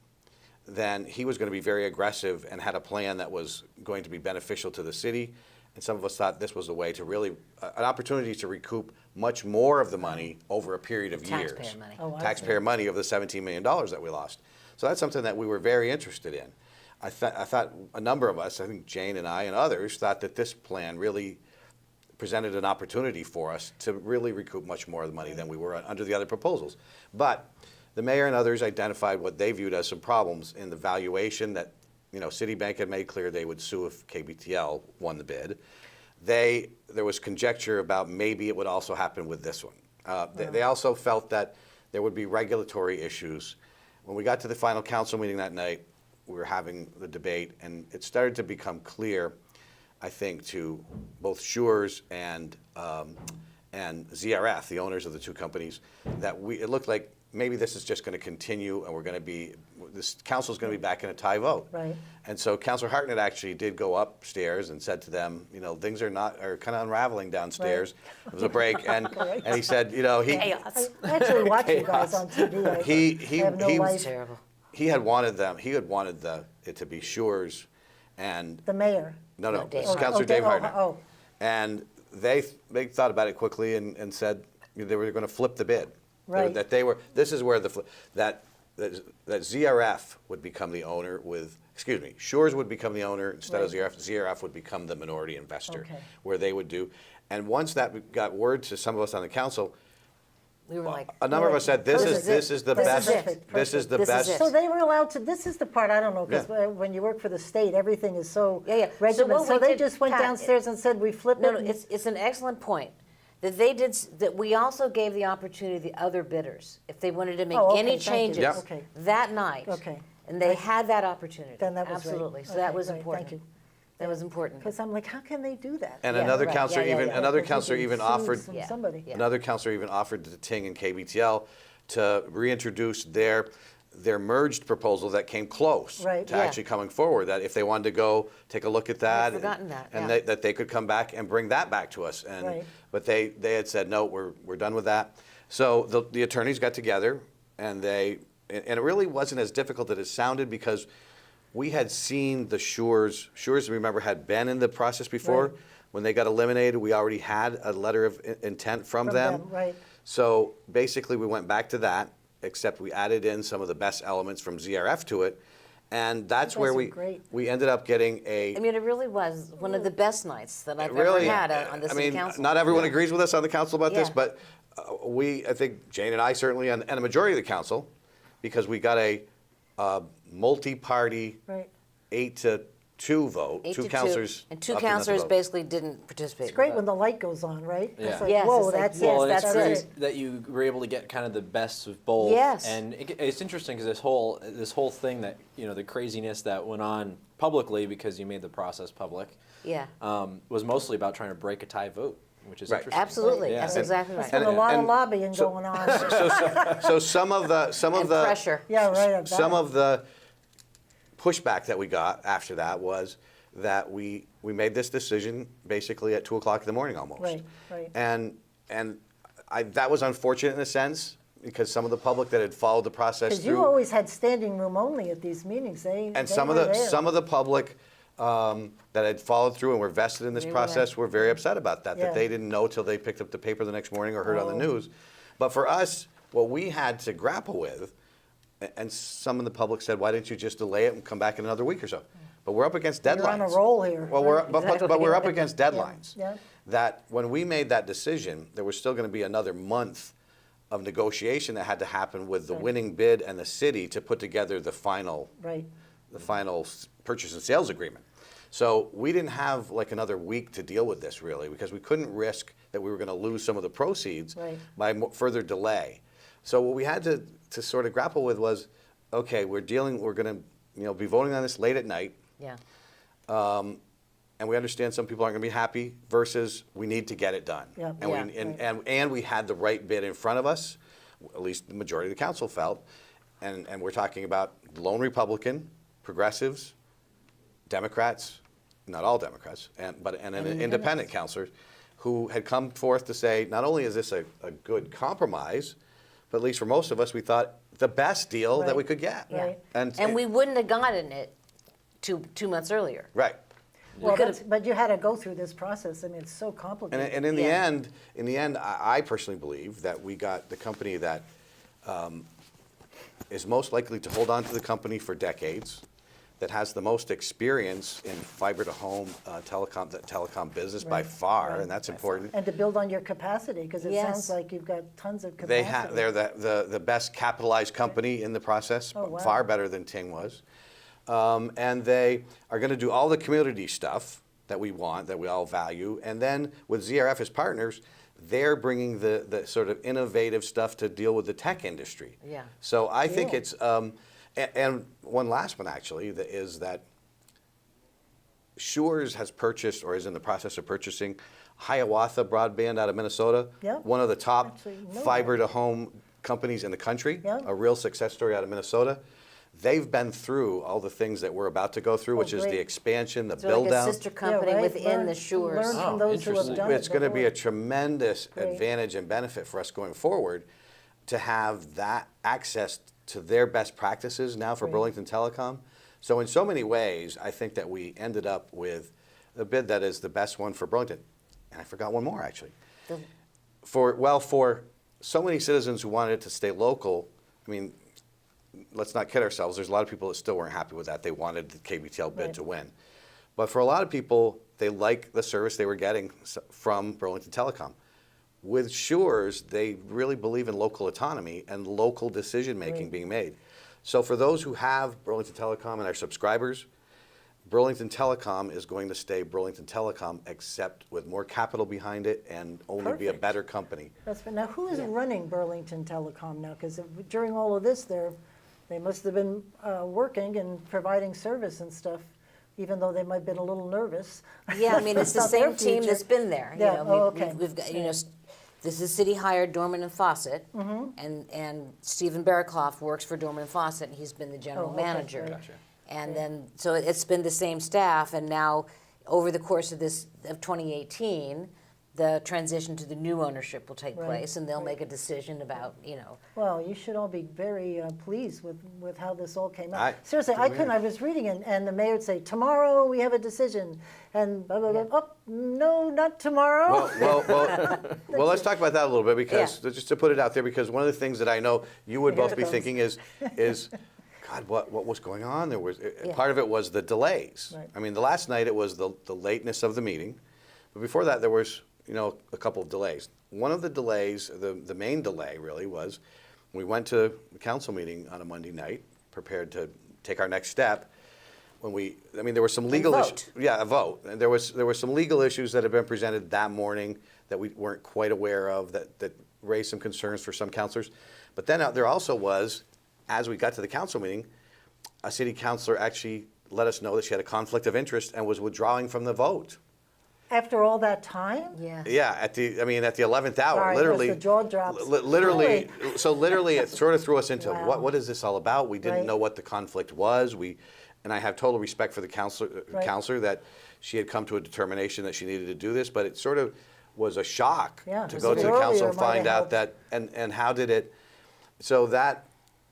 then he was going to be very aggressive and had a plan that was going to be beneficial to the city. And some of us thought this was a way to really, an opportunity to recoup much more of the money over a period of years. Taxpayer money. Oh, I Taxpayer see. money of the $17 million that we lost. So that's something that we were very interested in. I thought a number of us, I think Jane and I and others, thought that this plan really presented an opportunity for us to really recoup much more of the money than we were under the other proposals. But the mayor and others identified what they viewed as some problems in the valuation that, Citibank had made clear they would sue if KBTL won the bid. There was conjecture about maybe it would also happen with this one. They also felt that there would be regulatory issues. When we got to the final council meeting that night, we were having the debate, and it started to become clear, I think, to both Schurz and ZRF, the owners of the two companies, that it looked like maybe this is just going to continue, and this council's going to be back in a tie vote. Right. And so Councilor Hartnett actually did go upstairs and said to them, things are kind of unraveling downstairs. Right. It was a break, and he said, Chaos. I actually watch you guys Chaos. on TV. He I have no was life. Terrible. he had wanted it to be Schurz and The mayor. no, Dave it's Hartnett. Councilor Dave Hartnett. Oh, And they thought about it quickly and said they were going to flip the bid. Right. This is where that ZRF would become the owner Schurz would become the owner instead of Right. ZRF. ZRF would become the minority investor, Okay. where they would do. And once that got word to some of us on the council, We were like, a number of us said, this This is the This best. is it. This is the This is best. it. So they were allowed to, this is the part I don't know, because Yeah. when you work for the state, everything is so Yeah. So regimented. what So we they did, just went Pat, downstairs and said, we flip no, it. no, and- it's an excellent point. That we also gave the opportunity to the other bidders, if they wanted to make Oh, okay, any thank you. changes Yep. Okay. that night. Okay. And they had that opportunity. Then that was right. Absolutely. So Okay, that was right, important. thank you. That was important. Because I'm like, how can they do that? And Yeah, another right. counselor Yeah, yeah, even yeah. another Because counselor you even sued offered Yeah. somebody. Yeah. another counselor even offered to Ting and KBTL to reintroduce their merged proposal that came close Right. to Yeah. actually coming forward. That if they wanted to go take a look at that, forgotten that, and yeah. that they could come back and bring that back to us. And Right. but they had said no, we're done with that. So the attorneys got together and it really wasn't as difficult as it sounded because we had seen the Schurz, remember, had been in the process before. Right. When they got eliminated, we already had a letter of intent from them. Right. So basically, we went back to that, except we added in some of the best elements from ZRF to it. And that's You where guys are great. we ended up getting I mean, it really was one of the best nights that I've really, ever had on the city council. not everyone agrees with us on the council about this, Yeah. but I think Jane and I certainly, and a majority of the council, because we got a multi-party Right. 8 to to vote, 8 two to 2, councilors. and 2 opted not to councilors vote. basically didn't participate. It's great when the light goes on, right? Yeah. It's like, Yes, whoa, it's like, that's yes, Well, it. and it's that's great it. that you were able to get kind of the best of both. Yes. And it's interesting because this whole thing that, you know, the craziness that went on publicly because you made the process public, Yeah, was mostly about trying to break a tie vote, which is Right. interesting. absolutely. Yeah. That's exactly There's right. been a lot of and lobbying so- going on. So some of the And pressure. Yeah, right. I bet. some of the pushback that we got after that was that we made this decision basically at 2:00 in the morning almost. Right, right. And that was unfortunate in a sense because some of the public that had followed the process Because through. you always had standing room only at these meetings. And some of the public that had followed through and were vested in this They were process were very upset about that. Yeah. That they didn't know till they picked up the paper the next morning or heard on the Oh. news. But for us, what we had to grapple with, and some of the public said, "Why didn't you just delay it and come back in another week or so?" But we're up against deadlines. You're on a roll here. Well, we're Right. but we're up against deadlines. Yeah. That when we made that decision, there was still going to be another month of negotiation that had to happen with the Right. winning bid and the city to put together the final Right. purchase and sales agreement. So we didn't have like another week to deal with this really because we couldn't risk that we were going to lose some of the proceeds Right. by further delay. So what we had to sort of grapple with was, okay, we're going to be voting on this late at night. Yeah, And we understand some people aren't going to be happy versus we need to get it done. Yeah. And, Yeah. and we had the right bid in front of us, at least the majority of the council felt. And we're talking about lone Republican, progressives, Democrats, not all Democrats, and independent councilors who had come forth to say, not only is this a good compromise, but at least for most of us, we thought the best deal that Right. we could get. yeah. Right. And we wouldn't have gotten it 2 months earlier. Right. Well, could've- but you had to go through this process. I mean, it's so complicated. And in the Yeah. end, I personally believe that we got the company that is most likely to hold on to the company for decades, that has the most experience in fiber to home telecom business by Right, far, right. and that's important. And to build on your capacity, because it Yes. sounds like you've got tons of capacity. They're the best capitalized company in the process, Oh, wow. far better than Ting was. And they are going to do all the community stuff that we want, that we all value. And then with ZRF as partners, they're bringing the sort of innovative stuff to deal with the tech industry. Yeah. So I think Cool. it's, and one last one actually, is that Shores has purchased or is in the process of purchasing Hiawatha Broadband out of Minnesota. Yeah. One of the top Actually know that. fiber to home companies in the country. Yeah. A real success story out of Minnesota. They've been through all the things that we're about to go through, which is the great. expansion, the So build like a out. sister company right. within the Learn Shores. from Oh, those who have interesting. done it It's going to be a before. tremendous Great. advantage and benefit for us going forward to have that access to their best practices now for Great. Burlington Telecom. So in so many ways, I think that we ended up with a bid that is the best one for Burlington. And I forgot one more actually. The- For so many citizens who wanted it to stay local, I mean, let's not kid ourselves, there's a lot of people that still weren't happy with that. They wanted the KBTL bid Right. to win. But for a lot of people, they like the service they were getting from Burlington Telecom. With Shores, they really believe in local autonomy and local decision-making Right. being made. So for those who have Burlington Telecom and are subscribers, Burlington Telecom is going to stay Burlington Telecom, except with more capital behind it and only be a Perfect. better company. Now, who is running Burlington Telecom now? Because during all of this, they must have been working and providing service and stuff, even though they might have been a little nervous. Yeah, I mean, it's the about their same team future. that's been there. Yeah, You know, okay. We've got, this is city hired Dorman and Fawcett, Mm-hmm. and Stephen Barakoff works for Dorman and Fawcett, and he's been the general Oh, okay, manager. great. Gotcha. And then, so it's been the same staff, and now, over the course of 2018, the transition to the new ownership will take Right, place, and they'll right. make a decision about, Well, you should all be very pleased with how this all came out. I- Seriously, I was reading it, and the mayor would say, tomorrow we have a decision, and blah, blah, blah. Yeah. Oh, no, not tomorrow. Well, let's talk about that a little bit because, Yeah. just to put it out there, because one of the things that I know you would Here both it be comes. thinking is, God, what was going on? There was, Yeah. part of it was the delays. Right. I mean, the last night it was the lateness of the meeting, but before that there was, a couple of delays. One of the delays, the main delay really was, we went to the council meeting on a Monday night, prepared to take our next step. I mean, there were some legal vote. issues. Yeah, a vote. And there were some legal issues that had been presented that morning that we weren't quite aware of that raised some concerns for some councilors. But then there also was, as we got to the council meeting, a city councilor actually let us know that she had a conflict of interest and was withdrawing from the vote. After all that time? Yeah. Yeah, at the 11th hour, Sorry, literally. the jaw drops. Literally, so literally it sort of threw us into, Wow. what is this all about? We didn't Right. know what the conflict was. And I have total respect for the counselor that she had come to a determination that she needed to do this, but it sort of was a shock Yeah, to it go was to the earlier council and might have find out helped. that, and how did it, so that,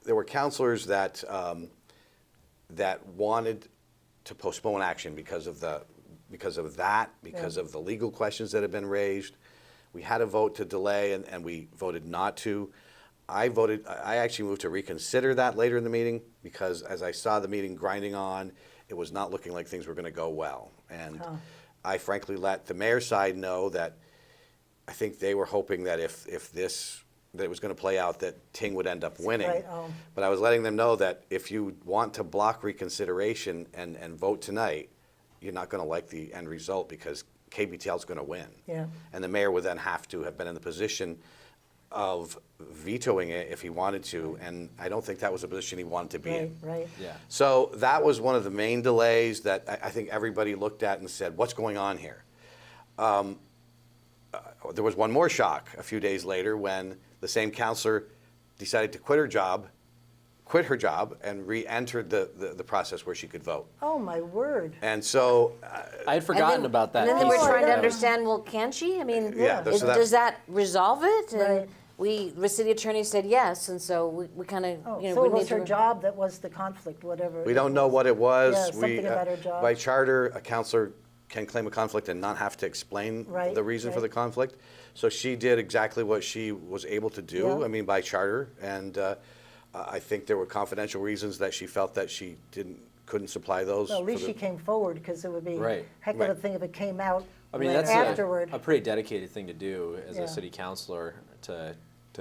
there were counselors that, that wanted to postpone action because of that, because of the legal questions that had been raised. We had a vote to delay and we voted not to. I actually moved to reconsider that later in the meeting because as I saw the meeting grinding on, it was not looking like things were going to go well. And I frankly let the mayor's side know that I think they were hoping that if that it was going to play out that Ting would end up winning. Right, But I was letting them know that if you want to block reconsideration and vote tonight, you're not going to like the end result because KBTL is going to win. Yeah. And the mayor would then have to have been in the position of vetoing it if he wanted to, and I don't think that was a position he wanted to be Right, in. right. Yeah. So that was one of the main delays that I think everybody looked at and said, what's going on here? There was one more shock a few days later when the same counselor decided to quit her job and re-entered the process where she could vote. Oh, my word. And so, I had forgotten about that. And then piece we're of trying to it. understand, well, can she? I mean, Yeah, so that- does that resolve it? And Right. the city attorney said yes, and so we kind of, Oh, you know, so we it was need her to. job that was the conflict, whatever. we don't know what it was. Yeah, something about her job. By charter, a counselor can claim a conflict and not have to explain Right, the reason for the right. conflict. So she did exactly what she was able to do, Yeah. I mean, by charter. And I think there were confidential reasons that she felt that she couldn't supply those. Well, at for least the- she came forward, because it would be a Right. heck of a Right. thing if it came out I mean, later that's afterward. a pretty dedicated thing to do as Yeah. a city councilor to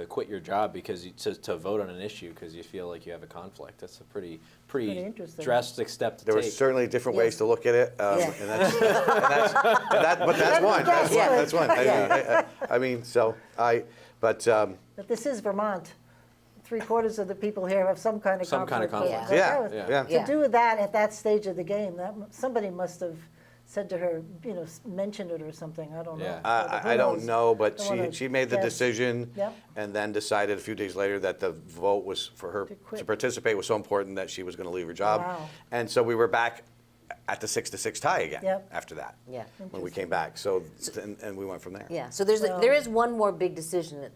quit your job because to vote on an issue because you feel like you have a conflict. That's a pretty interesting. drastic step to There were take. certainly different ways to look at it, Yeah. but that's one. That's one. I mean, so but But this is Vermont. 3/4 of the people here have some kind of Some kind of conflict. conflict. But yeah, that yeah. was- Yeah. To do that at that stage of the game, somebody must have said to her, mentioned it or something, I don't know. Yeah. But who I don't knows? know, but Don't wanna she made the guess. decision Yep. and then decided a few days later that the vote was for her To quit. to participate was so important that she was going to leave her job. Wow. And so we were back at the 6-6 tie again Yep. after that. Yeah. When we came back. So and we went from there. Yeah, so there is one more big decision that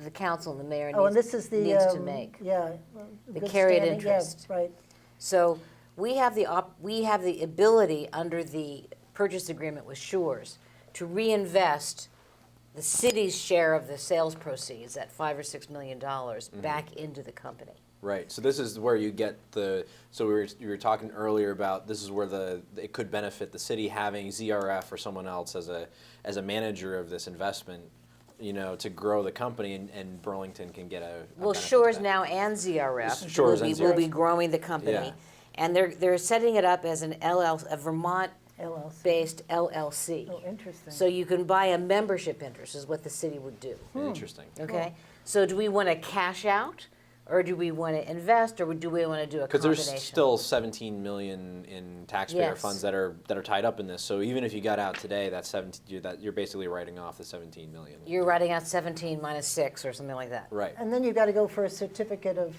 the council and the mayor Oh, and this is the. needs to make. Yeah. The good carried standing, yeah, interest. Right. So we have the ability under the purchase agreement with Shores to reinvest the city's share of the sales proceeds at $5 or $6 million back into the company. Right. So this is where you get so you were talking earlier about this is where it could benefit the city having ZRF or someone else as a manager of this investment, to grow the company and Burlington can get a Well, benefit Shores of that. now and ZRF Shores and will be ZRF. growing the company. Yeah. And they're setting it up as a Vermont-based LLC. LLC. Oh, interesting. So you can buy a membership interest is what the city would do. Interesting. Okay? So do we want to cash out, or do we want to invest, or do we want to do a Because combination? there's still 17 million in taxpayer Yes. funds that are tied up in this. So even if you got out today, that's 17. You're basically writing off the 17 million. You're writing out 17 minus 6 or something like that. Right. And then you've got to go for a certificate of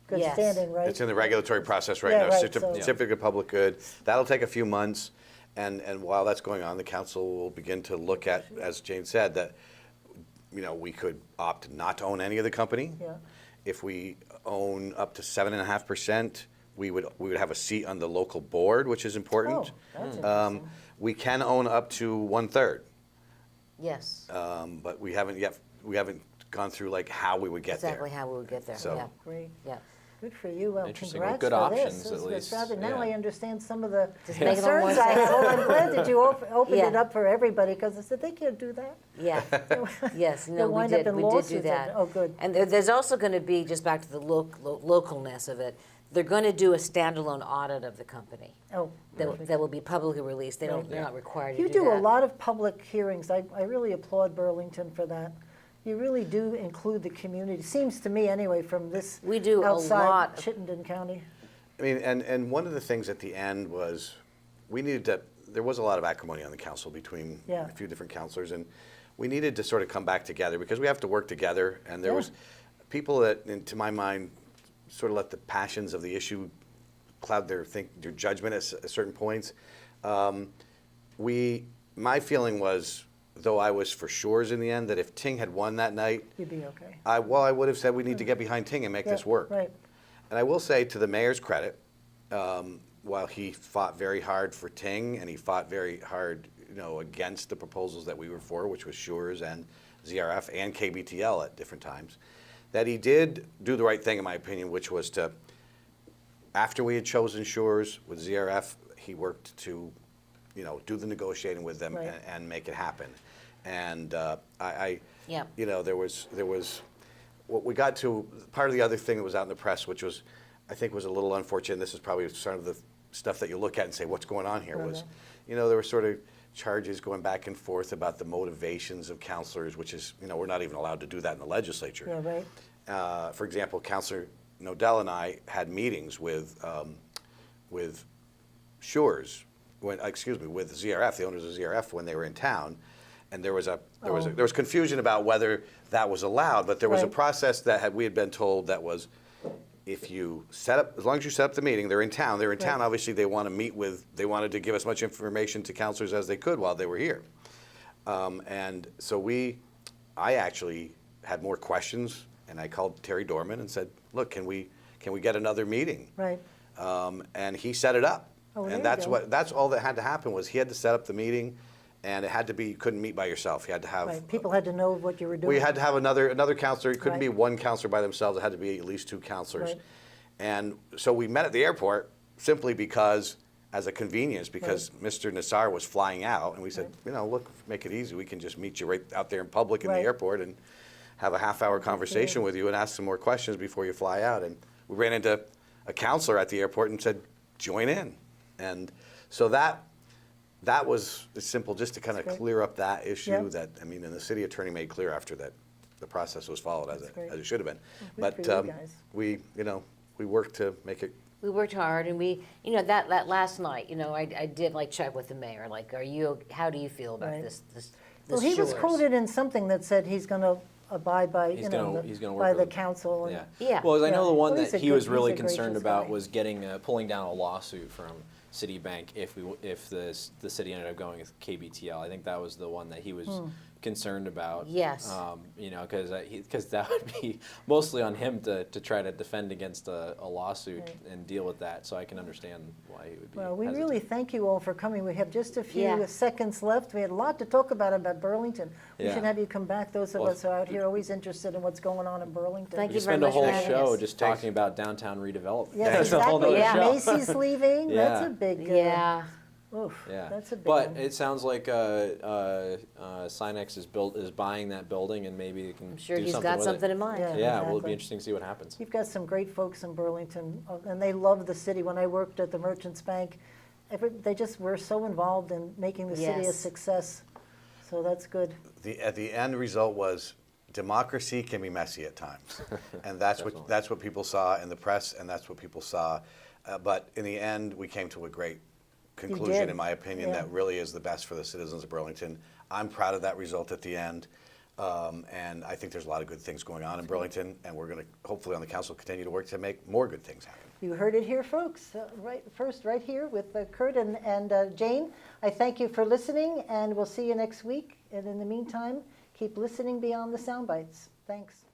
good Yes. standing, right? It's in the regulatory process right Yeah, now. right, so- Certificate of public good. That'll take a few months. And while that's going on, the council will begin to look at, as Jane said, that, we could opt not to own any of the company. Yeah. If we own up to 7.5%, we would have a seat on the local board, which is Oh, important. that's interesting. We can own up to 1/3, Yes. but we haven't gone through like how we would get there. Exactly how we would get there. So- Yeah. Great. Yeah. Good for you. Well, Interesting. congrats Well, good for this. options, This at was least. rather- Now Yeah. I understand some of the Just make it a little more concerns I have. Well, I'm sense. glad that you opened it Yeah. up for everybody, because I said, they can't do that. Yeah. Yes. No, You'll we wind up did. in We did do lawsuits. that. Oh, good. And there's also going to be, just back to the localness of it, they're going to do a standalone audit of the company Oh, perfect. that will be publicly released. They're Right. not required to You do do a that. lot of public hearings. I really applaud Burlington for that. You really do include the community, seems to me anyway, from this We do a outside lot of- Chittenden County. I mean, and one of the things at the end was, we needed to, there was a lot of acrimony on the council between Yeah. a few different councilors, and we needed to sort of come back together, because we have to work together, and there Yeah. was people that, to my mind, sort of let the passions of the issue cloud their judgment at certain points. My feeling was, though I was for Shores in the end, that if Ting had won that night, You'd be okay. I would have said we need to get behind Ting and make this Yeah, work. right. And I will say, to the mayor's credit, while he fought very hard for Ting, and he fought very hard, against the proposals that we were for, which was Shores and ZRF and KBTL at different times, that he did do the right thing, in my opinion, which was to, after we had chosen Shores with ZRF, he worked to, do the negotiating with them Right. and make it happen. And Yeah. there was what we got to, part of the other thing that was out in the press, which was, I think was a little unfortunate, and this is probably some of the stuff that you look at and say, what's going on here, was, there were sort of charges going back and forth about the motivations of councilors, which is, we're not even allowed to do that in the legislature. Yeah, right. For example, Councilor Knodell and I had meetings with Shores, with ZRF, the owners of ZRF, when they were in town, and there was confusion about whether that was allowed, but there was a Right. process that we had been told that was, if you set up, as long as you set up the meeting, they're in town. They're in town. Right. Obviously, they wanted to give as much information to councilors as they could while they were here, and so I actually had more questions, and I called Terry Dorman and said, "Look, can we get another meeting?" Right. And he set it up. Oh, there And you go. that's all that had to happen, was he had to set up the meeting, and it had to be, you couldn't meet by yourself. You had to have. Right. People had to know what you were doing. We had to have another counselor. It couldn't be Right. one counselor by themselves. It had to be at least two counselors. Right. And so we met at the airport simply because, as a convenience, because Mr. Nassar was flying out, and we said, look, make it easy. We can just meet you right out there in public in the Right. airport and have a half-hour conversation with you and ask some more questions before you fly out. And we ran into a counselor at the airport and said, join in. And so that was simple, just to kind of That's great. clear up that issue. Yeah. That, and the city attorney made clear after that the process was followed as That's great. it should have been. Well, good for you guys. We worked to make it. We worked hard, and we, that last night, I did check with the mayor, how do you feel about Right. this Well, he was Shores? quoted in something that said he's going to abide by, He's gonna work by the with- council. And, Yeah. Well, I know the one Well, he's that a he good- was really he's a concerned gracious about guy. was pulling down a lawsuit from Citibank if the city ended up going with KBTL. I think that was the one that he was concerned about. Yes. Because that would be mostly on him to try to defend against a lawsuit Right. and deal with that. So I can understand why he would be. Well, we hesitant. really thank you all for coming. We have just a few Yeah. seconds left. We had a lot to talk about Burlington. We Yeah. should have you come back. Those of Well, us who are out here always interested in what's going on in Burlington. Thank We you could very spend a much whole for having show us. just Thanks. talking about downtown redevelopment. Yes, That's a whole exactly. nother Yeah. show. Macy's leaving. That's Yeah. a big. Yeah. Oof, Yeah, that's a big but one. it sounds like Sinex is buying that building, and maybe it can I'm sure do he's something got with something it. in mind. Yeah. Yeah, well, it'll Exactly. be interesting to see what happens. You've got some great folks in Burlington, and they love the city. When I worked at the Merchants Bank, they just were so involved in making the city a Yes. success. So that's good. At the end result was, democracy can be messy at times, and that's what people saw in the press, and that's what people saw. But in the end, we came to a great conclusion, did. in my opinion, Yeah. that really is the best for the citizens of Burlington. I'm proud of that result at the end, and I think there's a lot of good things going on in Burlington, and we're going to hopefully on the council continue to work to make more good things happen. You heard it here, folks. Right here with Kurt and Jane. I thank you for listening, and we'll see you next week. And in the meantime, keep listening beyond the sound bites. Thanks.